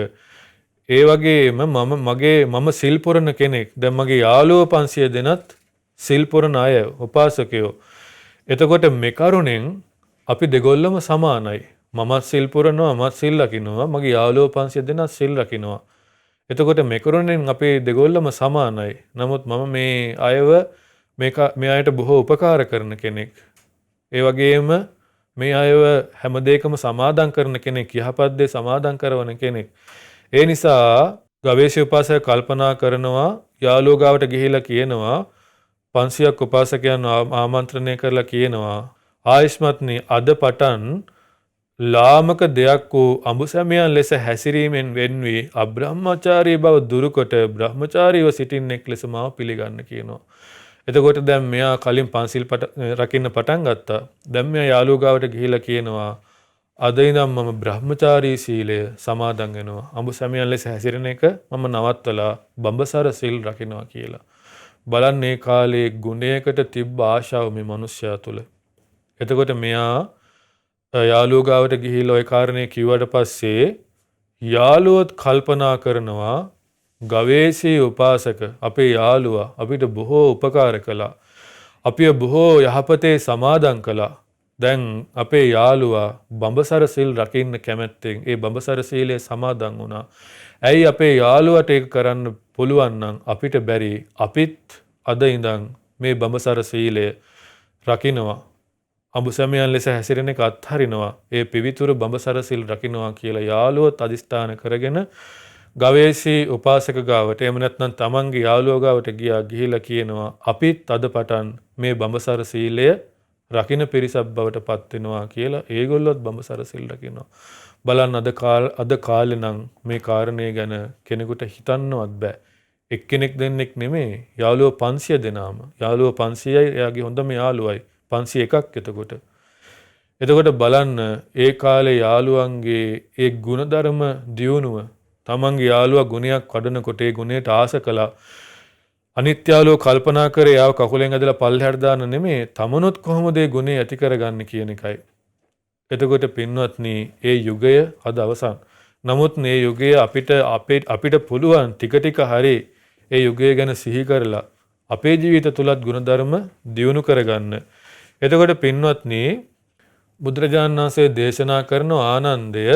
ඒ වගේම මම සිල් පුරන කෙනෙක්. දැන් මගේ යාළුවෝ 500 දෙනත් සිල් පුරන අය උපාසකයෝ. එතකොට මේ කරුණෙන් අපි දෙගොල්ලම සමානයි. මමත් සිල් පුරනවා, මමත් සිල් රකින්නවා, මගේ යාළුවෝ 500 දෙනා සිල් රකින්නවා. එතකොට මේ කරුණෙන් අපි දෙගොල්ලම සමානයි. නමුත් මම මේ අයව මේ අයට බොහෝ උපකාර කරන කෙනෙක්. ඒ වගේම මේ අයව හැම දෙයකම සමාදන් කරන කෙනෙක්, යහපත් දේ සමාදන් කරන කෙනෙක්. ඒ නිසා ගවේෂී උපාසක කල්පනා කරනවා යාළුවෝ ගාවට ගිහිලා කියනවා 500ක් උපාසකයන් ආමන්ත්‍රණය කරලා කියනවා ආයස්මත්නි අද පටන් ලාමක දෙයක් වූ අඹසැමියන් ලෙස හැසිරීමෙන් වෙන්වී අබ්‍රහ්මචාරී බව දුරුකොට බ්‍රහ්මචාරීව සිටින්නෙක් ලෙස මාව පිළිගන්න කියනවා. එතකොට දැන් මෙයා කලින් පන්සිල් රකින්න පටන් ගත්තා. දැන් මෙයා යාළුවෝ ගාවට ගිහිලා කියනවා අද ඉඳන් මම බ්‍රහ්මචාරී සීලය සමාදන් වෙනවා. අඹ සැමියන් ලෙස හැසිරෙන එක මම නවත්තලා බඹසර සීල් රකින්නවා කියලා. බලන්න මේ කාලේ ගුණයකට තිබ්බ ආශාව මේ මිනිස්යා තුල. එතකොට මෙයා යාළුවෝ ගාවට ගිහිල්ලා ওই කාරණේ කිව්වට පස්සේ යාළුවොත් කල්පනා කරනවා ගවේෂී උපාසක අපේ යාළුවා අපිට බොහෝ උපකාර කළා. අපිව බොහෝ යහපතේ සමාදන් කළා. දැන් අපේ යාළුවා බඹසර සිල් රකින්න කැමැත්තෙන් ඒ බඹසර සීලය සමාදන් වුණා. ඇයි අපේ යාළුවට ඒක කරන්න පුළුවන් නම් අපිට බැරි අපිත් අද ඉඳන් මේ බඹසර සීලය රකින්නවා. අඹ සැමියන් ලෙස හැසිරෙන එක අත්හරිනවා. ඒ පිවිතුරු බඹසර සිල් රකින්නවා කියලා යාළුවොත් අදිස්ථාන කරගෙන ගවේෂී උපාසක ගාවට එහෙම නැත්නම් තමන්ගේ යාළුවෝ ගාවට ගිහිලා කියනවා අපිත් අද පටන් මේ බඹසර සීලය රකින්න පිරිසක් බවට පත් වෙනවා කියලා ඒගොල්ලොත් බඹසර සිල් රකින්නවා. බලන්න අද කාලේ නම් මේ කාරණේ ගැන කෙනෙකුට හිතන්නවත් බෑ. එක්කෙනෙක් දෙන්නෙක් නෙමෙයි යාළුවෝ 500 දෙනාම. යාළුවෝ 500යි එයාගේ හොඳම යාළුවයි 501ක් එතකොට. එතකොට බලන්න ඒ කාලේ යාළුවන්ගේ ඒ ಗುಣධර්ම දියුණුව තමන්ගේ යාළුවා ගුණයක් වඩනකොට ඒ ගුණයට ආස කළා. අනිත් යාළුවෝ කල්පනා කරේ යාව කකුලෙන් ඇදලා පල්ලෙහාට දාන්න නෙමෙයි තමනුත් කොහොමද ඒ ගුණය ඇති කරගන්නේ කියන එකයි. එතකොට පින්වත්නි ඒ යුගය අද අවසන්. නමුත් මේ යුගය අපිට පුළුවන් ටික ටික හරි ඒ යුගය ගැන සිහි කරලා අපේ ජීවිත තුලත් ගුණධර්ම දියුණු කරගන්න. එතකොට පින්වත්නි බුදුරජාණන් වහන්සේ දේශනා කරන ආනන්දය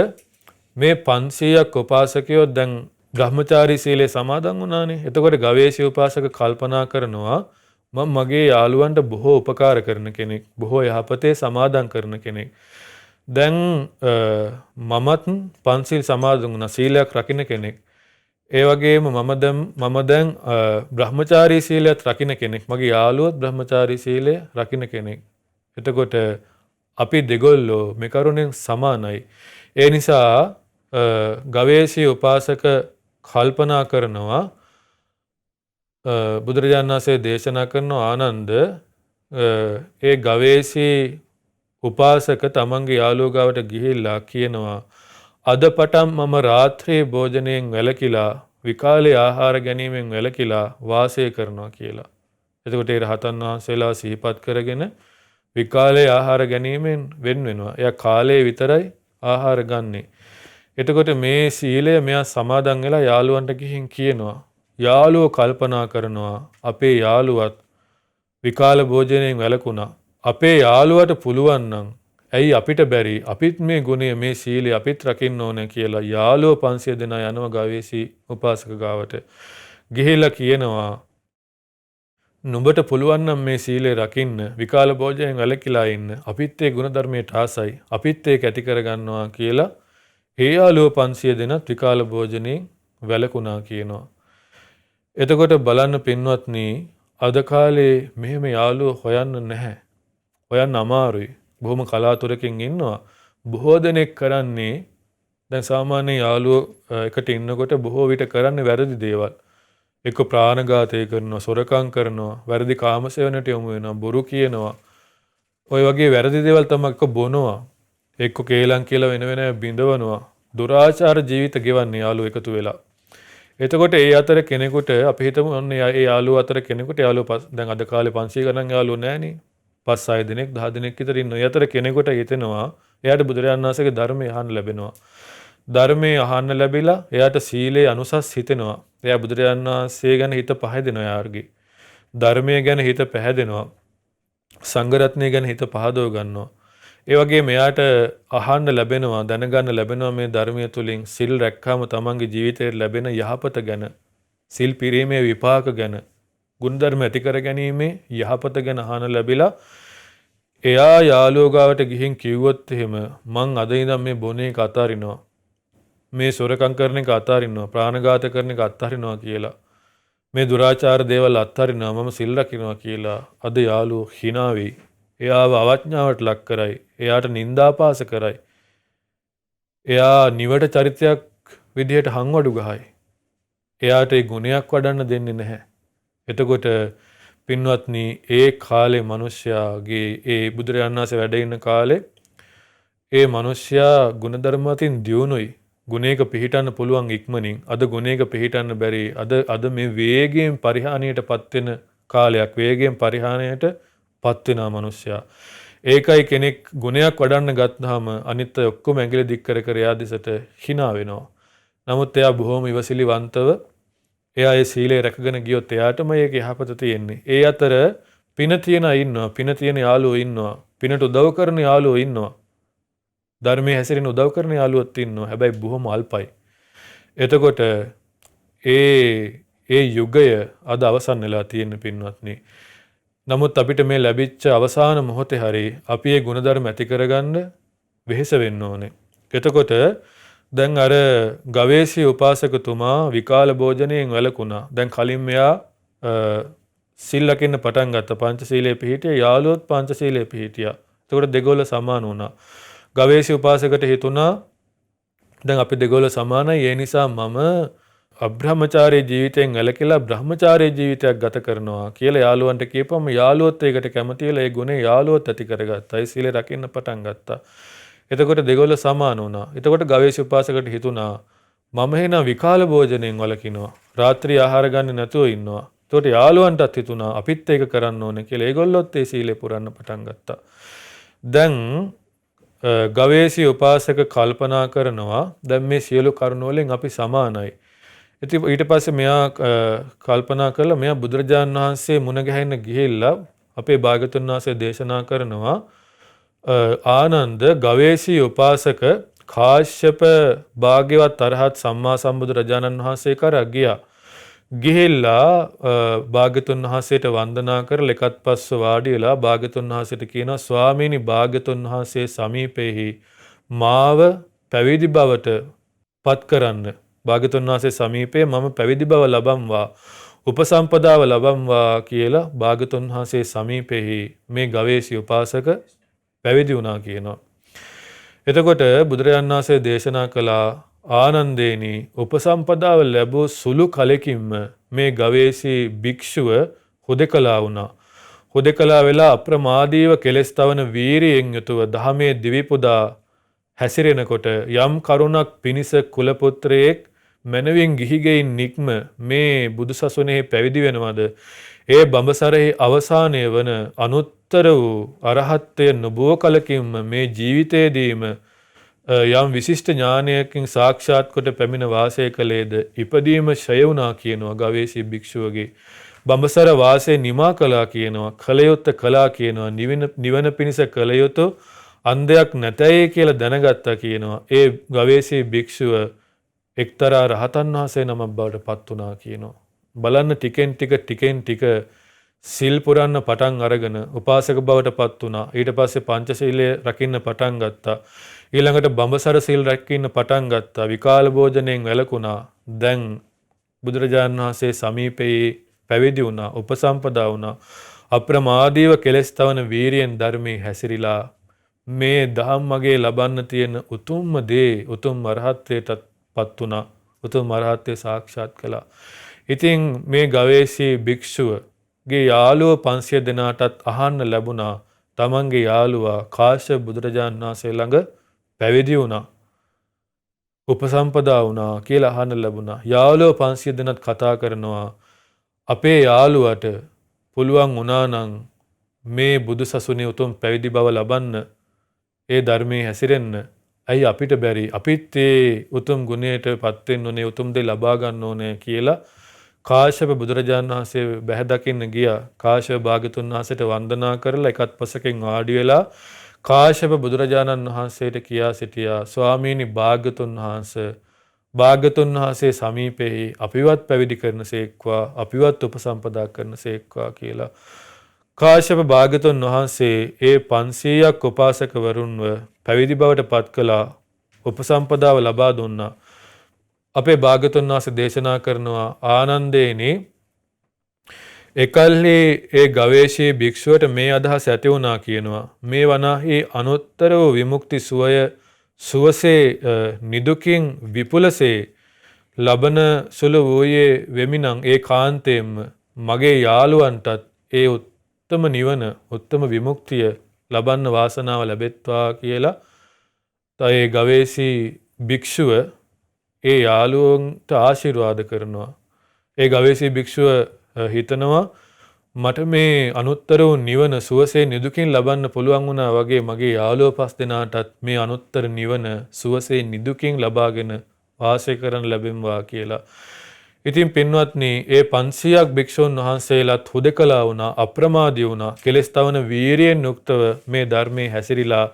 මේ 500ක් උපාසකයෝ දැන් බ්‍රහ්මචාරී සීලේ සමාදන් වුණානේ. එතකොට ගවේෂී උපාසක කල්පනා කරනවා මම මගේ යාළුවන්ට බොහෝ උපකාර කරන කෙනෙක්, බොහෝ යහපතේ සමාදන් කරන කෙනෙක්. දැන් මමත් පන්සිල් සමාදන් වුණා, සීලයක් රකින්න කෙනෙක්. ඒ වගේම මම දැන් බ්‍රහ්මචාරී සීලයත් රකින්න කෙනෙක්. මගේ යාළුවොත් බ්‍රහ්මචාරී සීලය රකින්න කෙනෙක්. එතකොට අපි දෙගොල්ලෝ මේ කරුණෙන් සමානයි. ඒ නිසා ගවේෂී උපාසක කල්පනා කරනවා බුදුරජාණන් වහන්සේ දේශනා කරන ආනන්ද ඒ ගවේෂී උපාසක තමන්ගේ යාළුවෝ ගාවට ගිහිල්ලා කියනවා අද පටන් මම රාත්‍රී භෝජනයෙන් වැළකීලා විකාලේ ආහාර ගැනීමෙන් වැළකීලා වාසය කරනවා කියලා. එතකොට ඒ රහතන් වහන්සේලා සිහිපත් කරගෙන විකාලේ ආහාර ගැනීමෙන් වෙන් වෙනවා. එයා කාලේ විතරයි ආහාර ගන්නේ. එතකොට මේ සීලය මෙයා සමාදන් වෙලා යාළුවන්ට ගිහින් කියනවා. යාළුවෝ කල්පනා කරනවා අපේ යාළුවත් විකාල භෝජනයෙන් වැළකුණා. අපේ යාළුවට පුළුවන් නම් ඇයි අපිට බැරි? අපිත් මේ ගුණය මේ සීලය අපිත් රකින්න ඕනේ කියලා යාළුවෝ 500 දෙනා යනවා ගවේෂී උපාසක ගාවට. ගිහිල්ලා කියනවා නුඹට පුළුවන් නම් මේ සීලය රකින්න විකාල භෝජනයෙන් වැළකීලා ඉන්න. අපිත් ඒ ගුණධර්මයට ආසයි. අපිත් ඒක ඇති කරගන්නවා කියලා ඒ යාළුවෝ 500 දෙනාත් විකාල භෝජනයෙන් වැළකුණා කියනවා. එතකොට බලන්න පින්වත්නි අද කාලේ මෙහෙම යාළුවෝ හොයන්න නැහැ. හොයන්න අමාරුයි. බොහොම කලාතුරකින් ඉන්නවා. බොහෝ දෙනෙක් කරන්නේ දැන් සාමාන්‍ය යාළුවෝ එකට ඉන්නකොට බොහෝ විට කරන්නේ වැරදි දේවල්. එක්ක ප්‍රාණඝාතය කරනවා, සොරකම් කරනවා, වැරදි කාමසේවනට යොමු වෙනවා, බොරු කියනවා. ওই වගේ වැරදි දේවල් තමයි එක්ක බොනවා. එක්ක කේලම් කියලා වෙන බිඳවනවා. දුරාචාර ජීවිත ගෙවන්නේ යාළුවෝ එකතු වෙලා. එතකොට ඒ අතර කෙනෙකුට අපි හිතමු ඔන්න ඒ යාළුවෝ අතර කෙනෙකුට යාළුවෝ දැන් අද කාලේ 500 ගණන් යාළුවෝ නැහනේ. 5-6 දිනක් 10 දිනක් විතර ඉන්න. ඒ අතර කෙනෙකුට හිතෙනවා එයාට බුදුරජාණන් වහන්සේගේ ධර්මය අහන්න ලැබෙනවා. ධර්මයේ අහන්න ලැබිලා එයාට සීලේ අනුසස් හිතෙනවා. එයා බුදුරජාණන් වහන්සේ ගැන හිත පහදිනවා යාර්ගේ. ධර්මයේ ගැන හිත පැහැදෙනවා. සංඝ රත්නය ගැන හිත පහදව ගන්නවා. ඒ වගේම එයාට අහන්න ලැබෙනවා, දැනගන්න ලැබෙනවා මේ ධර්මය තුලින් සිල් රැක්කාම තමන්ගේ ජීවිතයට ලැබෙන යහපත ගැන, සිල් පිරීමේ විපාක ගැන, ගුණධර්ම ඇති කර ගැනීමේ යහපත ගැන අහන්න ලැබිලා එයා යාළුවෝ ගාවට ගිහින් කිව්වොත් එහෙම මං අද ඉඳන් මේ බොන එක අතාරිනවා. මේ සොරකම් කරන එක අතාරිනවා, ප්‍රාණඝාත කරන එක අතාරිනවා කියලා. මේ දුරාචාර දේවල් අත්හරිනවා, මම සිල් රකින්නවා කියලා අද යාළුවෝ hina වෙයි. එයාව අවඥාවට ලක් කරයි. එයාට නිന്ദාපාස කරයි. එයා නිවට චරිතයක් විදිහට හංවඩු ගහයි. එයාට ඒ ගුණයක් වඩන්න දෙන්නේ නැහැ. එතකොට පින්වත්නි ඒ කාලේ මිනිස්යාගේ ඒ බුදුරජාණන් වහන්සේ වැඩ ඉන්න කාලේ ඒ මිනිස්යා ගුණධර්ම අතින් දියුණුයි. ගුණයක පිහිටන්න පුළුවන් ඉක්මනින්. අද ගුණයක පිහිටන්න බැරි. අද මේ වේගයෙන් පරිහානියටපත් වෙන කාලයක්. වේගයෙන් පරිහානියටපත් වෙනා මිනිස්යා. ඒකයි කෙනෙක් ගුණයක් වඩන්න ගත්තාම අනිත් අය ඔක්කොම ඇඟිලි දික් කර කර එයා දෙසට hina වෙනවා. නමුත් එයා බොහොම ඉවසිලිවන්තව එයා ඒ සීලය රැකගෙන ගියොත් එයාටම ඒක යහපත තියෙන්නේ. ඒ අතර පින තියෙන අය ඉන්නවා. පින තියෙන යාළුවෝ ඉන්නවා. පිනට උදව් කරන යාළුවෝ ඉන්නවා. ධර්මයේ හැසිරෙන උදව් කරන යාළුවොත් ඉන්නවා. හැබැයි බොහොම අල්පයි. එතකොට ඒ යුගය අද අවසන් වෙලා තියෙන පින්වත්නි. නමුත් අපිට මේ ලැබිච්ච අවසාන මොහොතේ හරි අපි ඒ ගුණධර්ම ඇති කරගන්න වෙහෙස වෙන්න ඕනේ. එතකොට දැන් අර ගවේෂී උපාසකතුමා විකාල භෝජනයෙන් වැළකුණා. දැන් කලින් මෙයා සිල් ලකින්න පටන් ගත්තා. පංචශීලයේ පිහිටියා. යාළුවොත් පංචශීලයේ පිහිටියා. එතකොට දෙගොල්ල සමාන වුණා. ගවේෂී උපාසකට හිතුණා දැන් අපි දෙගොල්ල සමානයි. ඒ නිසා මම අබ්‍රහ්මචාරී ජීවිතයෙන් වැළකීලා බ්‍රහ්මචාරී ජීවිතයක් ගත කරනවා කියලා යාළුවන්ට කියපම යාළුවොත් ඒකට කැමති වෙලා ඒ ගුණේ යාළුවොත් ඇති කරගත්තා. ඒ සීලය රකින්න පටන් ගත්තා. එතකොට දෙගොල්ල සමාන වුණා. එතකොට ගවේෂී උපාසකට හිතුණා මම එහෙනම් විකාල භෝජනයෙන් වළකිනවා. රාත්‍රී ආහාර ගන්න නැතුව ඉන්නවා. එතකොට යාළුවන්ටත් හිතුණා අපිත් ඒක කරන්න ඕනේ කියලා. ඒගොල්ලොත් ඒ සීලය පුරන්න පටන් ගත්තා. දැන් ගවේෂී උපාසක කල්පනා කරනවා දැන් මේ සියලු කරුණ වලින් අපි සමානයි. ඉතින් ඊට පස්සේ මෙයා කල්පනා කළා මෙයා බුදුරජාණන් වහන්සේ මුණ ගැහෙන්න ගිහිල්ලා අපේ භාග්‍යවතුන් වහන්සේ දේශනා කරනවා ආනන්ද ගවේෂී උපාසක කාශ්‍යප භාග්‍යවත් අරහත් සම්මා සම්බුදුරජාණන් වහන්සේ කරා ගියා. ගිහිල්ලා භාග්‍යවතුන් වහන්සේට වන්දනා කරලා එකත් පස්ව වාඩි වෙලා භාග්‍යවතුන් වහන්සේට කියනවා ස්වාමීනි භාග්‍යවතුන් වහන්සේ සමීපෙහි මාව පැවිදි බවට පත් කරන්න. භාග්‍යවතුන් වහන්සේ සමීපයේ මම පැවිදි බව ලබම්වා උපසම්පදාව ලබම්වා කියලා භාග්‍යවතුන් වහන්සේ සමීපෙහි මේ ගවේෂී උපාසක පැවිදි වුණා කියනවා. එතකොට බුදුරජාණන් වහන්සේ දේශනා කළා ආනන්දේනි උපසම්පදාව ලැබූ සුළු කලකින්ම මේ ගවේෂී භික්ෂුව හුදකලා වුණා. හුදකලා වෙලා අප්‍රමාදීව කෙලස් තවන වීරියෙන් යුතුව ධහමේ දිවිපුදා හැසිරෙනකොට යම් කරුණක් පිනිස කුලපුත්‍රයෙක් මනවින් ගිහිගෙයින් නික්ම මේ බුදුසසුනේ පැවිදි වෙනවද ඒ බඹසරෙහි අවසානය වන අනුත්තර වූ අරහත්ත්වය නොබෝ කලකින්ම මේ ජීවිතයේදීම යම් විශිෂ්ට ඥානයකින් සාක්ෂාත් කොට පැමිණ වාසය කළේද ඉපදීම ෂය වුණා කියනවා ගවේෂී භික්ෂුවගේ. බඹසර වාසය නිමා කළා කියනවා. කලයුත්ත කළා කියනවා. නිවන පිණිස කලයුතු අන්දයක් නැතයි කියලා දැනගත්තා කියනවා. ඒ ගවේෂී භික්ෂුව එක්තරා රහතන් වහන්සේ නමක් බවට පත් වුණා කියනවා. බලන්න ටිකෙන් ටික සිල් පුරන්න පටන් අරගෙන උපාසක බවට පත් වුණා. ඊට පස්සේ පංචශීලය රකින්න පටන් ගත්තා. ඊළඟට බඹසර සිල් රැකගෙන පටන් ගත්තා. විකාල භෝජනයෙන් වැළකුණා. දැන් බුදුරජාණන් වහන්සේ සමීපයේ පැවිදි වුණා. උපසම්පදා වුණා. අප්‍රමාදීව කෙලස් තවන වීරියෙන් ධර්මයේ හැසිරීලා මේ දහම් මගේ ලබන්න තියෙන උතුම්ම දේ උතුම් අරහත්ත්වයටත් පත් වුණා. උතුම් අරහත්ත්වය සාක්ෂාත් කළා. ඉතින් මේ ගවේෂී භික්ෂුවගේ යාළුව 500 දෙනාටත් අහන්න ලැබුණා තමන්ගේ යාළුවා කාශ්‍යප බුදුරජාණන් වහන්සේ ළඟ පැවිදි වුණා. උපසම්පදා වුණා කියලා අහන්න ලැබුණා. යාළුවෝ 500 දෙනාත් කතා කරනවා අපේ යාළුවට පුළුවන් වුණා නම් මේ බුදුසසුනේ උතුම් පැවිදි බව ලබන්න ඒ ධර්මයේ හැසිරෙන්න ඇයි අපිට බැරි? අපිත් ඒ උතුම් ගුණයටපත් වෙන්න ඕනේ, උතුම් දේ ලබා ගන්න ඕනේ කියලා කාශ්‍යප බුදුරජාණන් වහන්සේ බැහැ දකින්න ගියා. කාශ්‍යප භාග්‍යතුන් වහන්සේට වන්දනා කරලා එකත් පසකින් වාඩි වෙලා කාශ්‍යප බුදුරජාණන් වහන්සේට කියා සිටියා ස්වාමීනි භාග්‍යතුන් වහන්සේ සමීපෙහි අපිවත් පැවිදි කරනසේක්වා අපිවත් උපසම්පදා කරනසේක්වා කියලා. කාශ්‍යප භාග්‍යතුන් වහන්සේ ඒ 500ක් උපාසකවරුන්ව පැවිදි බවට පත් කළා. උපසම්පදාව ලබා දුන්නා. අපේ භාග්‍යතුන් වහන්සේ දේශනා කරනවා ආනන්දේනි එකල්හි ඒ ගවේෂී භික්ෂුවට මේ අදහස ඇති වුණා කියනවා. මේ වනාහි අනුත්තර වූ විමුක්ති සුවසේ නිදුකින් විපුලසේ ලබන සුළු වූයේ වෙමිනම් ඒ කාන්තේම මගේ යාළුවන්ටත් ඒ උත්තම නිවන උත්තම විමුක්තිය ලබන්න වාසනාව ලැබෙත්වා කියලා ඒ ගවේෂී භික්ෂුව ඒ යාළුවන්ට ආශිර්වාද කරනවා. ඒ ගවේෂී භික්ෂුව හිතනවා මට මේ අනුත්තර වූ නිවන සුවසේ නිදුකින් ලබන්න පුළුවන් වුණා වගේ මගේ යාළුවෝ 5 දෙනාටත් මේ අනුත්තර නිවන සුවසේ නිදුකින් ලබාගෙන වාසය කරන්න ලැබෙම්වා කියලා. ඉතින් පින්වත්නි, ඒ 500ක් භික්ෂුන් වහන්සේලාත් හුදකලා වුණා, අප්‍රමාදී වුණා. කෙලස් තවන වීරියෙන් යුක්තව මේ ධර්මයේ හැසිරීලා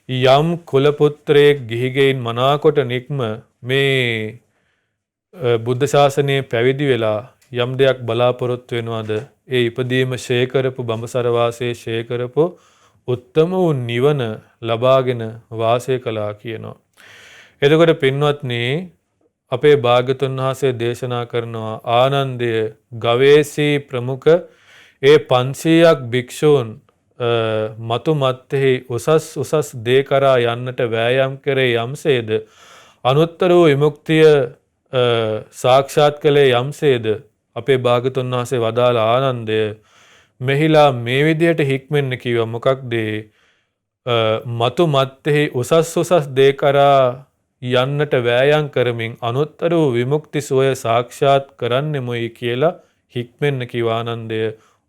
යම් කුල පුත්‍රයෙක් ගිහිගෙයින් මනාකොට නික්ම මේ බුද්ධ ශාසනයේ පැවිදි වෙලා යම් දෙයක් බලාපොරොත්තු වෙනවද? ඒ ඉපදීම ෂේ කරපු බඹසර වාසයේ ෂේ කරපු උත්තම වූ නිවන ලබාගෙන වාසය කළා කියනවා. එතකොට පින්වත්නි, අපේ භාග්‍යතුන් වහන්සේ දේශනා කරනවා ආනන්දය ගවේෂී ප්‍රමුඛ ඒ 500ක් භික්ෂූන් මතු මත්තෙහි උසස් දේ කරා යන්නට වෑයම් කරේ යම්සේද අනුත්තර වූ විමුක්තිය සාක්ෂාත් කළේ යම්සේද අපේ භාග්‍යතුන් වහන්සේ වදාළ ආනන්දය මෙහිලා මේ විදිහට හික්මෙන්න කිව්වා. මොකක්ද? මතු මත්තෙහි උසස් දේ කරා යන්නට වෑයම් කරමින් අනුත්තර වූ විමුක්ති සෝය සාක්ෂාත් කරන්නෙමුයි කියලා හික්මෙන්න කිව්වා ආනන්දය.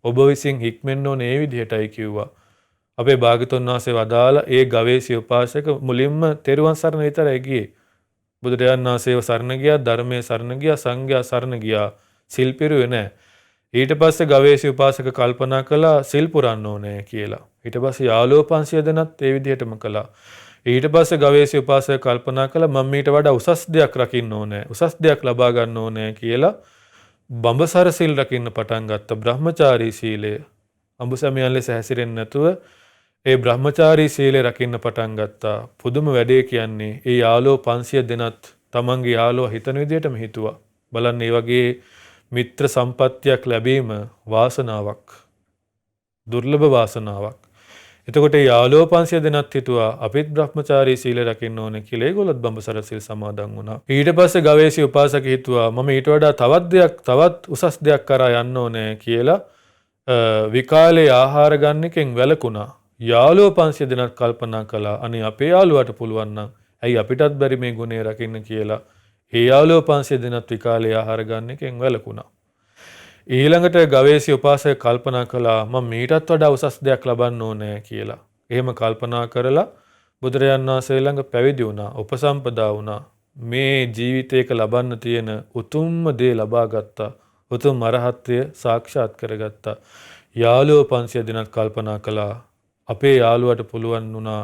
ඔබ විසින් හික්මෙන්න ඕනේ මේ විදිහටයි කිව්වා. අපේ භාග්‍යතුන් වහන්සේ වදාළ ඒ ගවේෂී උපාසක මුලින්ම තෙරුවන් සරණ විතරයි ගියේ. බුදුරජාණන් වහන්සේව සරණ ගියා, ධර්මයේ සරණ ගියා, සංඝයා සරණ ගියා. සිල් පිරුවේ නැහැ. ඊට පස්සේ ගවේෂී උපාසක කල්පනා කළා සිල් පුරන්න ඕනේ කියලා. ඊට පස්සේ යාළුවෝ 500 දෙනත් ඒ විදිහටම කළා. ඊට පස්සේ ගවේෂී උපාසක කල්පනා කළා මම ඊට වඩා උසස් දෙයක් රකින්න ඕනේ, උසස් දෙයක් ලබා ගන්න ඕනේ කියලා බඹසර සිල් රකින්න පටන් ගත්තා. බ්‍රහ්මචාරී සීලය. අඹසමියන් ලෙස හැසිරෙන්නේ නැතුව ඒ බ්‍රහ්මචාරී සීලය රකින්න පටන් ගත්තා. පුදුම වැඩේ කියන්නේ ඒ යාළුවෝ 500 දෙනත් තමන්ගේ යාළුවා හිතන විදිහටම හිතුවා. බලන්න මේ වගේ මිත්‍ර සම්පත්තියක් ලැබීම වාසනාවක්. දුර්ලභ වාසනාවක්. එතකොට යාළුවෝ 500 දෙනත් හිතුවා අපිත් බ්‍රහ්මචාරී සීල රකින්න ඕනේ කියලා. ඒගොල්ලොත් බඹසර සීල් සමාදන් වුණා. ඊට පස්සේ ගවේෂී උපාසක හිතුවා මම ඊට වඩා තවත් උසස් දෙයක් කරා යන්න ඕනේ කියලා විකාලේ ආහාර ගන්න එකෙන් වැළකුණා. යාළුවෝ 500 දෙනත් කල්පනා කළා අනේ අපේ යාළුවාට පුළුවන් නම් ඇයි අපිටත් බැරි මේ ගුණය රකින්න කියලා. ඒ යාළුවෝ 500 දෙනත් විකාලේ ආහාර ගන්න එකෙන් වැළකුණා. ඊළඟට ගවේෂී උපාසක කල්පනා කළා මම මීටත් වඩා උසස් දෙයක් ලබන්න ඕනේ කියලා. එහෙම කල්පනා කරලා බුදුරජාණන් වහන්සේ ළඟ පැවිදි වුණා, උපසම්පදා වුණා. මේ ජීවිතයක ලබන්න තියෙන උතුම්ම දේ ලබා ගත්තා. උතුම් අරහත්ත්වය සාක්ෂාත් කරගත්තා. යාළුවෝ 500 දෙනත් කල්පනා කළා අපේ යාළුවට පුළුවන් වුණා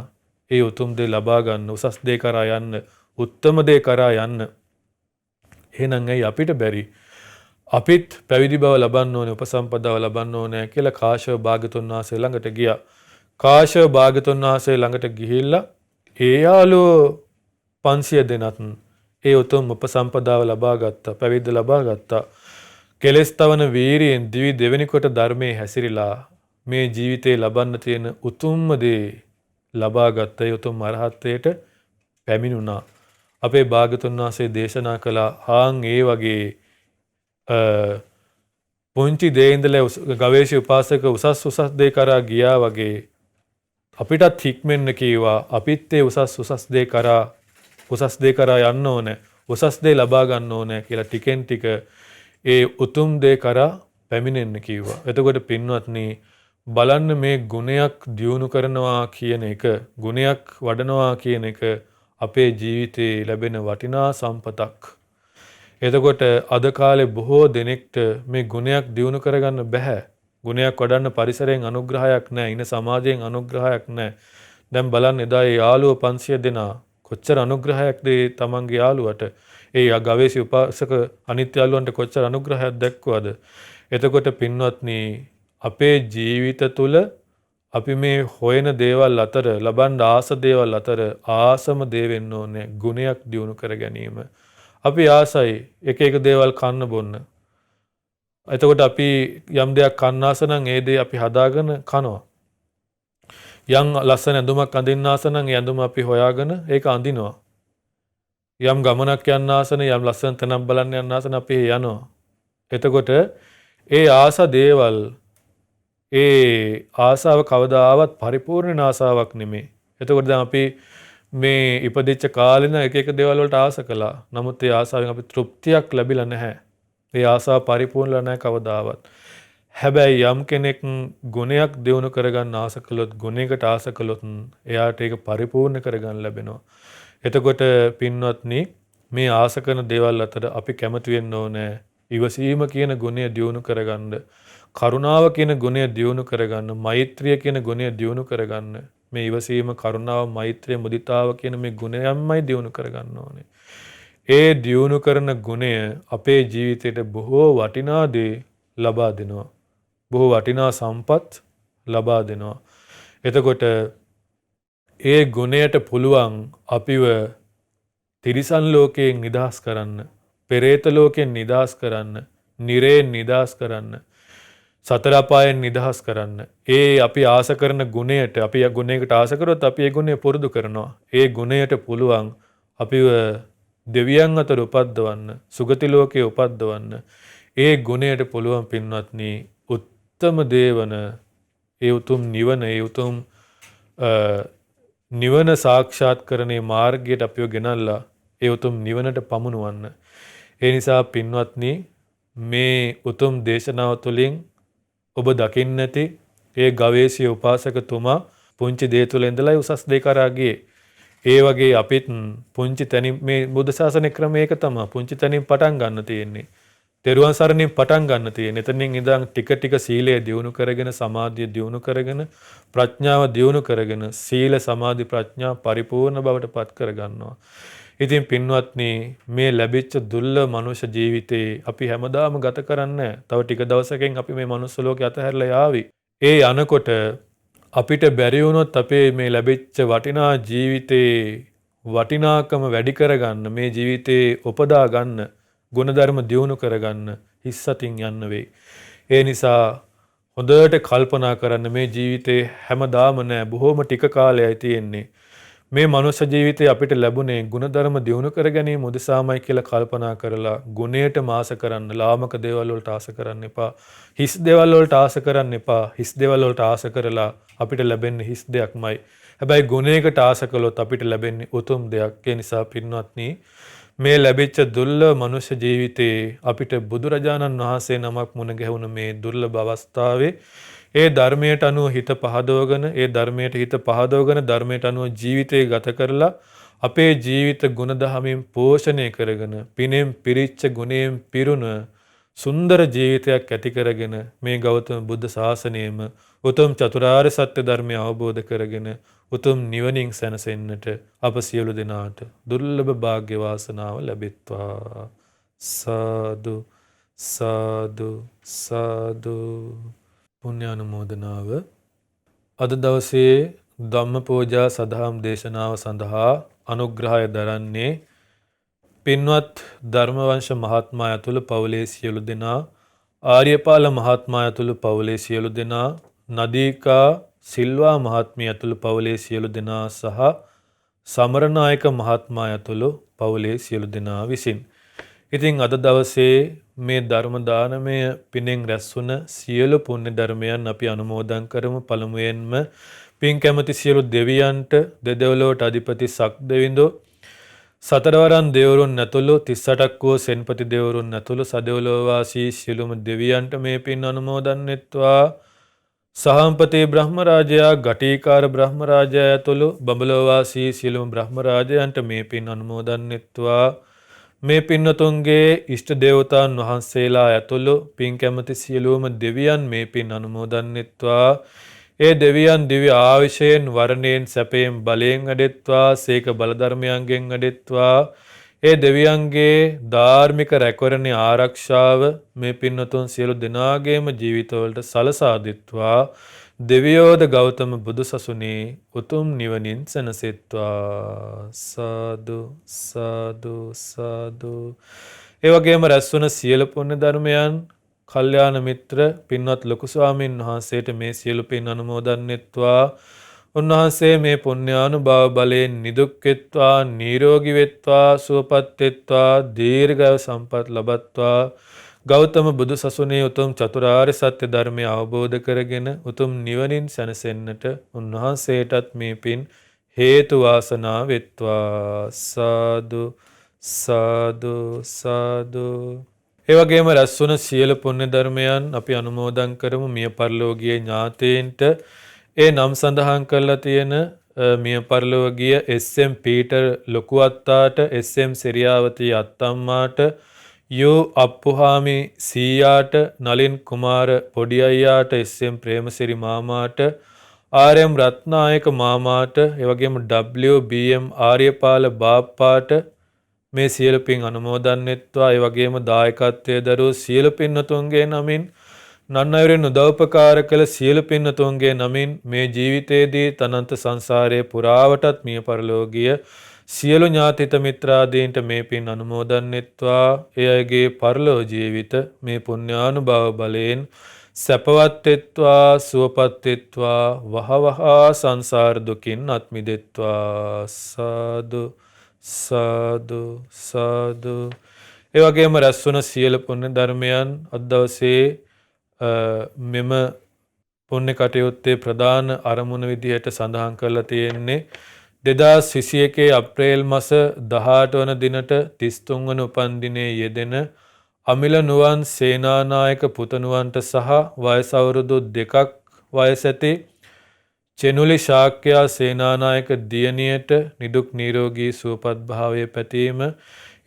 ඒ උතුම් දේ ලබා ගන්න, උසස් දේ කරා යන්න, උත්තම දේ කරා යන්න. එහෙනම් ඇයි අපිට බැරි? අපිත් පැවිදි බව ලබන්න ඕනේ, උපසම්පදාව ලබන්න ඕනේ කියලා කාශ්‍යප භාග්‍යතුන් වහන්සේ ළඟට ගියා. කාශ්‍යප භාග්‍යතුන් වහන්සේ ළඟට ගිහිල්ලා ඒ යාළුවෝ 500 දෙනත් ඒ උතුම් උපසම්පදාව ලබා ගත්තා, පැවිද්ද ලබා ගත්තා. කෙලස් තවන වීරියෙන් දෙවෙනි කොට ධර්මයේ හැසිරීලා මේ ජීවිතේ ලබන්න තියෙන උතුම්ම දේ ලබා ගත්ත ඒ උතුම් අරහත්ත්වයට පැමිණුණා. අපේ භාග්‍යතුන් වහන්සේ දේශනා කළා ඒ වගේ පුංචි දේ ඉඳලා ගවේෂී උපාසක උසස් දේ කරා ගියා වගේ අපිටත් හික්මෙන්න කීවා. අපිත් ඒ උසස් දේ කරා යන්න ඕනේ, උසස් දේ ලබා ගන්න ඕනේ කියලා ටිකෙන් ටික ඒ උතුම් දේ කරා පැමිණෙන්න කිව්වා. එතකොට පින්වත්නි බලන්න මේ ගුණයක් දියුණු කරනවා කියන එක, ගුණයක් වඩනවා කියන එක අපේ ජීවිතේ ලැබෙන වටිනා සම්පතක්. එතකොට අද කාලේ බොහෝ දෙනෙක්ට මේ ගුණයක් දියුණු කරගන්න බෑ. ගුණයක් වඩන්න පරිසරයෙන් අනුග්‍රහයක් නැහැ, ඉන සමාජයෙන් අනුග්‍රහයක් නැහැ. දැන් බලන්න එදා ඒ යාළුවෝ 500 දෙනා කොච්චර අනුග්‍රහයක්ද තමන්ගේ යාළුවට. ඒ ගවේෂී උපාසක අනිත් යාළුවන්ට කොච්චර අනුග්‍රහයක් දැක්වුවද. එතකොට පින්වත්නි අපේ ජීවිත තුළ අපි මේ හොයන දේවල් අතර, ලබන්න ආස දේවල් අතර ආසම දේ වෙන්න ඕනේ ගුණයක් දියුණු කර ගැනීම. අපි ආසයි එක දේවල් කන්න බොන්න. එතකොට අපි යම් දෙයක් කන්න ආස නම් ඒ දේ අපි හදාගෙන කනවා. යම් ලස්සන ඇඳුමක් අඳින්න ආස නම් ඒ ඇඳුම අපි හොයාගෙන ඒක අඳිනවා. යම් ගමනක් යන්න ආස නම්, යම් ලස්සන තැනක් බලන්න යන්න ආස නම් අපි යනවා. එතකොට ඒ ආස දේවල්, ඒ ආසාව කවදාවත් පරිපූර්ණ ආසාවක් නෙමෙයි. එතකොට දැන් අපි මේ ඉපදිච්ච කාලෙන එක එක දේවල් වලට ආස කළා. නමුත් ඒ ආසාවෙන් අපි තෘප්තියක් ලැබිලා නැහැ. ඒ ආසාව පරිපූර්ණ වෙලා නැහැ කවදාවත්. හැබැයි යම් කෙනෙක් ගුණයක් දියුණු කරගන්න ආස කළොත්, ගුණයකට ආස කළොත් එයාට ඒක පරිපූර්ණ කරගන්න ලැබෙනවා. එතකොට පින්වත්නි මේ ආස කරන දේවල් අතර අපි කැමති වෙන්න ඕනේ ඉවසීම කියන ගුණය දියුණු කරගන්න, කරුණාව කියන ගුණය දියුණු කරගන්න, මෛත්‍රිය කියන ගුණය දියුණු කරගන්න. මේ ඉවසීම, කරුණාව, මෛත්‍රිය, මුදිතාව කියන මේ ගුණයන්මයි දියුණු කරගන්න ඕනේ. ඒ දියුණු කරන ගුණය අපේ ජීවිතයට බොහෝ වටිනා දේ ලබා දෙනවා. බොහෝ වටිනා සම්පත් ලබා දෙනවා. එතකොට ඒ ගුණයට පුළුවන් අපිව තිරිසන් ලෝකයෙන් නිදහස් කරන්න, පෙරේත ලෝකයෙන් නිදහස් කරන්න, නිරයෙන් නිදහස් කරන්න, සතර අපායෙන් නිදහස් කරන්න. ඒ අපි ආස කරන ගුණයට, අපි ගුණයකට ආස කරොත් අපි ඒ ගුණය පුරුදු කරනවා. ඒ ගුණයට පුළුවන් අපිව දෙවියන් අතර උපද්දවන්න, සුගති ලෝකයේ උපද්දවන්න. ඒ ගුණයට පුළුවන් පින්වත්නි උත්තම දේවන, ඒ උතුම් නිවන, ඒ උතුම් නිවන සාක්ෂාත් කරණේ මාර්ගයට අපිව ගෙනල්ලා ඒ උතුම් නිවනට පමුණුවන්න. ඒ නිසා පින්වත්නි මේ උතුම් දේශනාව තුළින් ඔබ දකින්න ඇති ඒ ගවේෂී උපාසකතුමා පුංචි දේ තුළ ඉඳලා උසස් දේ කරා ගියේ. ඒ වගේ අපිත් පුංචි තැනින් මේ බුද්ධ ශාසන ක්‍රමයක තමයි පුංචි තැනින් පටන් ගන්න තියෙන්නේ. තෙරුවන් සරණින් පටන් ගන්න තියෙන්නේ. එතනින් ඉඳන් ටික ටික සීලය දියුණු කරගෙන, සමාධිය දියුණු කරගෙන, ප්‍රඥාව දියුණු කරගෙන, සීල සමාධි ප්‍රඥා පරිපූර්ණ බවට පත් කරගන්නවා. ඉතින් පින්වත්නි මේ ලැබිච්ච දුර්ලභ මනුෂ්‍ය ජීවිතේ අපි හැමදාම ගත කරන්නේ. තව ටික දවසකින් අපි මේ මනුස්ස ලෝකේ අතහැරලා යාවි. ඒ යනකොට අපිට බැරි වුණොත් අපේ මේ ලැබිච්ච වටිනා ජීවිතේ වටිනාකම වැඩි කරගන්න, මේ ජීවිතේ උපදා ගන්න, ගුණධර්ම දියුණු කරගන්න හිස්සතින් යන්න වෙයි. ඒ නිසා හොඳට කල්පනා කරන්න මේ ජීවිතේ හැමදාම නෑ, බොහොම ටික කාලයයි තියෙන්නේ. මේ මනුෂ්‍ය ජීවිතේ අපිට ලැබුණේ ගුණධර්ම දියුණු කර ගැනීම උදෙසාමයි කියලා කල්පනා කරලා ගුණයට මාස කරන්න, ලාමක දේවල් වලට ආස කරන්න එපා. හිස් දේවල් වලට ආස කරන්න එපා. හිස් දේවල් වලට ආස කරලා අපිට ලැබෙන්නේ හිස් දෙයක්මයි. හැබැයි ගුණයකට ආස කළොත් අපිට ලැබෙන්නේ උතුම් දෙයක්. ඒ නිසා පින්වත්නි මේ ලැබිච්ච දුර්ලභ මනුෂ්‍ය ජීවිතේ අපිට බුදුරජාණන් වහන්සේ නමක් මුණ ගැහුණ මේ දුර්ලභ අවස්ථාවේ ඒ ධර්මයට අනුව හිත පහදවගෙන, ඒ ධර්මයට හිත පහදවගෙන, ධර්මයට අනුව ජීවිතේ ගත කරලා අපේ ජීවිත ගුණධර්මයෙන් පෝෂණය කරගෙන, පිනෙන් පිරිච්ච ගුණයෙන් පිරුණ සුන්දර ජීවිතයක් ඇති කරගෙන මේ ගෞතම බුද්ධ ශාසනයම උතුම් චතුරාර්ය සත්‍ය ධර්මය අවබෝධ කරගෙන උතුම් නිවනින් සැනසෙන්නට අප සියලු දෙනාට දුර්ලභ වාග්ය වාසනාව ලැබෙත්වා. සාදු සාදු සාදු. පුණ්‍යානුමෝදනාව. අද දවසේ ධම්ම පූජා සදහම් දේශනාව සඳහා අනුග්‍රහය දරන්නේ පින්වත් ධර්මවංශ මහත්මයා ඇතුළු පවුලේ සියලු දෙනා, ආර්යපාල මහත්මයා ඇතුළු පවුලේ සියලු දෙනා, නදීකා සිල්වා මහත්මිය ඇතුළු පවුලේ සියලු දෙනා සහ සමරනායක මහත්මයා ඇතුළු පවුලේ සියලු දෙනා විසින්. ඉතින් අද දවසේ මේ ධර්ම දානමය පිනෙන් රැස්වුණ සියලු පුණ්‍ය ධර්මයන් අපි අනුමෝදන් කරමු. පළමුවෙන්ම පින් කැමති සියලු දෙවියන්ට, දෙදෙව්ලොවට අධිපති සක් දෙවිඳු, සතරවරන් දෙවරුන් ඇතුළු 38ක් වූ සෙන්පති දෙවරුන් ඇතුළු සදෙව්ලොව වාසී සියලුම දෙවියන්ට මේ පින් අනුමෝදන් වෙත්වා. සහම්පති බ්‍රහ්මරාජයා, ගටීකාර බ්‍රහ්මරාජයා ඇතුළු බඹලොව වාසී සියලුම බ්‍රහ්මරාජයන්ට මේ පින් අනුමෝදන් වෙත්වා. මේ පින්වතුන්ගේ ඉෂ්ට දේවතාවුන් වහන්සේලා ඇතුළු පින් කැමති සියලුම දෙවියන් මේ පින් අනුමෝදන් වෙත්වා. ඒ දෙවියන් දිව්‍ය ආයුෂයෙන්, වරණයෙන්, සැපයෙන්, බලයෙන් වැඩෙත්වා. සීක බල ධර්මයන්ගෙන් වැඩෙත්වා. ඒ දෙවියන්ගේ ධාර්මික රැකවරණේ ආරක්ෂාව මේ පින්වතුන් සියලු දෙනාගේම ජීවිතවලට සලසා දෙත්වා. දෙවියෝද ගෞතම බුදුසසුනේ උතුම් නිවනින් සැනසෙත්වා. සාදු සාදු සාදු. ඒ වගේම රැස්වන සියලු පුණ්‍ය ධර්මයන් කල්යාණ මිත්‍ර පින්වත් ලොකු ස්වාමීන් වහන්සේට මේ සියලු පින් අනුමෝදන් වෙත්වා. උන්වහන්සේ මේ පුණ්‍යානුභාව බලයෙන් නිදුක් වෙත්වා, නිරෝගී වෙත්වා, සුවපත් වෙත්වා, දීර්ඝ සම්පත් ලබත්වා. ගෞතම බුදු සසුනේ උතුම් චතුරාර්ය සත්‍ය ධර්මය අවබෝධ කරගෙන උතුම් නිවනින් සැනසෙන්නට උන්වහන්සේටත් මේ පින් හේතු වාසනා වෙත්වා. සාදු සාදු සාදු. ඒ වගේම රැස්වුණ සියලු පුණ්‍ය ධර්මයන් අපි අනුමෝදන් කරමු මිය පරලෝකීය ඥාතීන්ට. ඒ නම් සඳහන් කරලා තියෙන මිය පරලෝකීය එස්.එම්. පීටර් ලොකු අත්තාට, එස්.එම්. සිරියාවතී අත්තම්මාට, යු අප්පුහාමි සීයාට, නලින් කුමාර පොඩි අයියාට, එස්.එම්. ප්‍රේමසිරි මාමාට, ආර්.එම්. රත්නායක මාමාට, එවැගේම WBM ආර්යපාල බාප්පාට මේ සියලු පින් අනුමෝදන් වෙත්වා. ඒ වගේම දායකත්වයේ දරූ සියලු පින්වතුන්ගේ නමින්, නන් අයුරින් උදව්පකාර කළ සියලු පින්වතුන්ගේ නමින් මේ ජීවිතයේදී තනන්ත සංසාරයේ පුරාවටත් මිය පරලෝකීය සියලු ඥාතිත මිත්‍රාදීන්ට මේ පින් අනුමෝදන් වෙත්වා. ඒ අයගේ පරලෝ ජීවිත මේ පුණ්‍යානුභාව බලයෙන් සැපවත් වෙත්වා, සුවපත් වෙත්වා, වහවහා සංසාර දුකින් අත් මිදෙත්වා. සාදු සාදු සාදු. ඒ වගේම රැස්වන සියලු පුණ්‍ය ධර්මයන් අද දවසේ මෙම පුණ්‍ය කටයුත්තේ ප්‍රධාන අරමුණ විදිහට සඳහන් කරලා තියෙන්නේ 2021 අප්‍රේල් මාස 18 වන දිනට 33 වන උපන්දිනයේ යෙදෙන අමිල නුවන් සේනානායක පුතණුවන්ට සහ වයස අවුරුදු 2ක් වයස ඇති චෙනුලි ශාක්‍යයා සේනානායක දියණියට නිදුක් නිරෝගී සුවපත් භාවය පැතීම.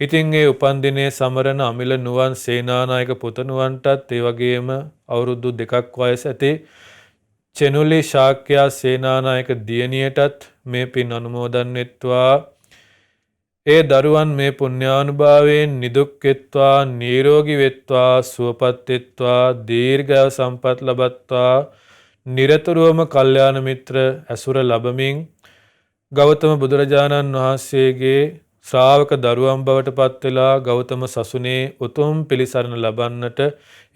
ඉතින් ඒ උපන්දිනයේ සමරන අමිල නුවන් සේනානායක පුතණුවන්ටත් ඒ වගේම අවුරුදු 2ක් වයස ඇති චෙනුලි ශාක්‍යයා සේනානායක දියණියටත් මේ පින් අනුමෝදන් වෙත්වා. ඒ දරුවන් මේ පුණ්‍යානුභාවයෙන් නිදුක් වෙත්වා, නිරෝගී වෙත්වා, සුවපත් වෙත්වා, දීර්ඝායු සම්පත් ලබත්වා. නිරතුරුවම කල්යාණ මිත්‍ර ඇසුර ලබමින් ගෞතම බුදුරජාණන් වහන්සේගේ ශ්‍රාවක දරුවන් බවට පත් වෙලා ගෞතම සසුනේ උතුම් පිළිසරණ ලබන්නට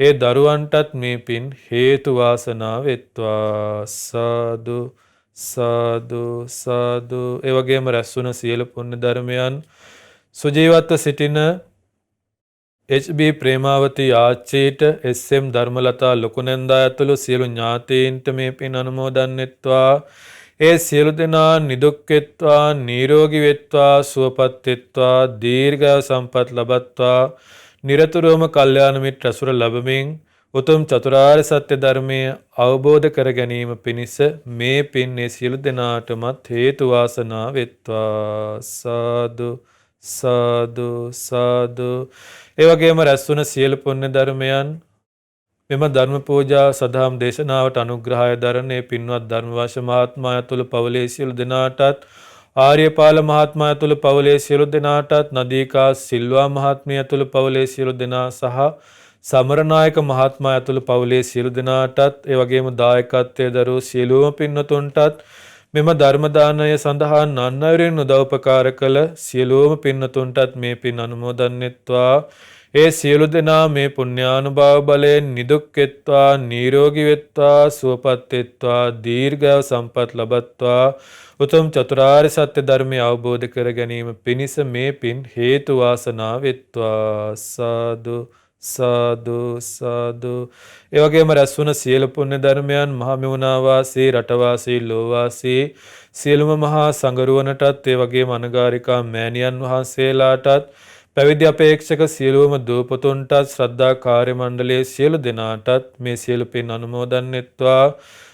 ඒ දරුවන්ටත් මේ පින් හේතු වාසනා වෙත්වා. සාදු සාදු සාදු. ඒ වගේම රැස්වුණ සියලු පුණ්‍ය ධර්මයන් සුජීවත්ව සිටින HB ප්‍රේමාවතී ආච්චීට, එස්.එම්. ධර්මලතා ලොකුනන්දා ඇතුළු සියලු ඥාතීන්ට මේ පින් අනුමෝදන් වෙත්වා. ඒ සියලු දෙනා නිදුක් වෙත්වා, නිරෝගී වෙත්වා, සුවපත් වෙත්වා, දීර්ඝායු සම්පත් ලබත්වා. නිරතුරුවම කල්යාණ මිත්‍ර ඇසුර ලැබමින් උතුම් චතුරාර්ය සත්‍ය ධර්මය අවබෝධ කර ගැනීම පිණිස මේ පින් ඒ සියලු දෙනාටමත් හේතු වාසනා වෙත්වා. සාදු සාදු සාදු. ඒ වගේම රැස්වුණ සියලු පුණ්‍ය ධර්මයන් මෙම ධර්ම පූජා සදහම් දේශනාවට අනුග්‍රහය දරන ඒ පින්වත් ධර්මවංශ මහත්මයා ඇතුළු පවුලේ සියලු දෙනාටත්, ආර්යපාල මහත්මයා ඇතුළු පවුලේ සියලු දෙනාටත්, නදීකා සිල්වා මහත්මිය ඇතුළු පවුලේ සියලු දෙනා සහ සමරනායක මහත්මයා ඇතුළු පවුලේ සියලු දෙනාටත්, ඒ වගේම දායකත්වයේ දරූ සියලුම පින්වතුන්ටත්, මෙම ධර්ම දානය සඳහා නන් අයුරින් උදව්පකාර කළ සියලුම පින්වතුන්ටත් මේ පින් අනුමෝදන් වෙත්වා. ඒ සියලු දෙනා මේ පුණ්‍යානුභාව බලයෙන් නිදුක් වෙත්වා, නිරෝගී වෙත්වා, සුවපත් වෙත්වා, දීර්ඝායු සම්පත් ලබත්වා. උතුම් චතුරාර්ය සත්‍ය ධර්මය අවබෝධ කර ගැනීම පිණිස මේ පින් හේතු වාසනා වෙත්වා. සාදු සාදු සාදු. ඒ වගේම රැස්වුණ සියලු පුණ්‍ය ධර්මයන් මහමෙවුනා වාසී, රටවාසී, ලෝවාසී සියලුම මහා සංඝරුවනටත්, ඒ වගේම අනගාരികා මෑණියන් වහන්සේලාටත්, පැවිදි අපේක්ෂක සියලුම දූපතුන්ටත්, ශ්‍රද්ධා කාර්ය මණ්ඩලයේ සියලු දෙනාටත් මේ සියලු පින් අනුමෝදන් වෙත්වා.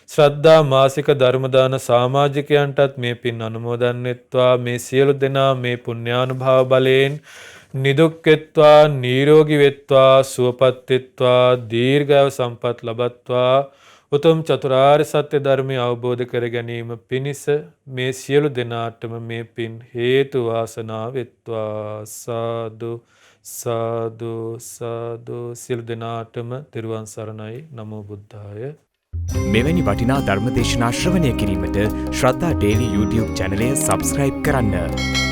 ශ්‍රද්ධා මාසික ධර්ම දාන සමාජිකයන්ටත් මේ පින් අනුමෝදන් වෙත්වා. මේ සියලු දෙනා මේ පුණ්‍යානුභාව බලයෙන් නිදුක් වෙත්වා, නිරෝගී වෙත්වා, සුවපත් වෙත්වා, දීර්ඝායු සම්පත් ලබත්වා. උතුම් චතුරාර්ය සත්‍ය ධර්මය අවබෝධ කර ගැනීම පිණිස මේ සියලු දෙනාටම මේ පින් හේතු වාසනා වෙත්වා. සාදු සාදු සාදු. සියලු දෙනාටම තෙරුවන් සරණයි. නමෝ බුද්ධාය. මෙවැනි වටිනා ධර්මදේශනා ශ්‍රවණය කිරීමට ශ්‍රද්ධා ඩේලි YouTube චැනලය සබ්ස්ක්‍රයිබ් කරන්න.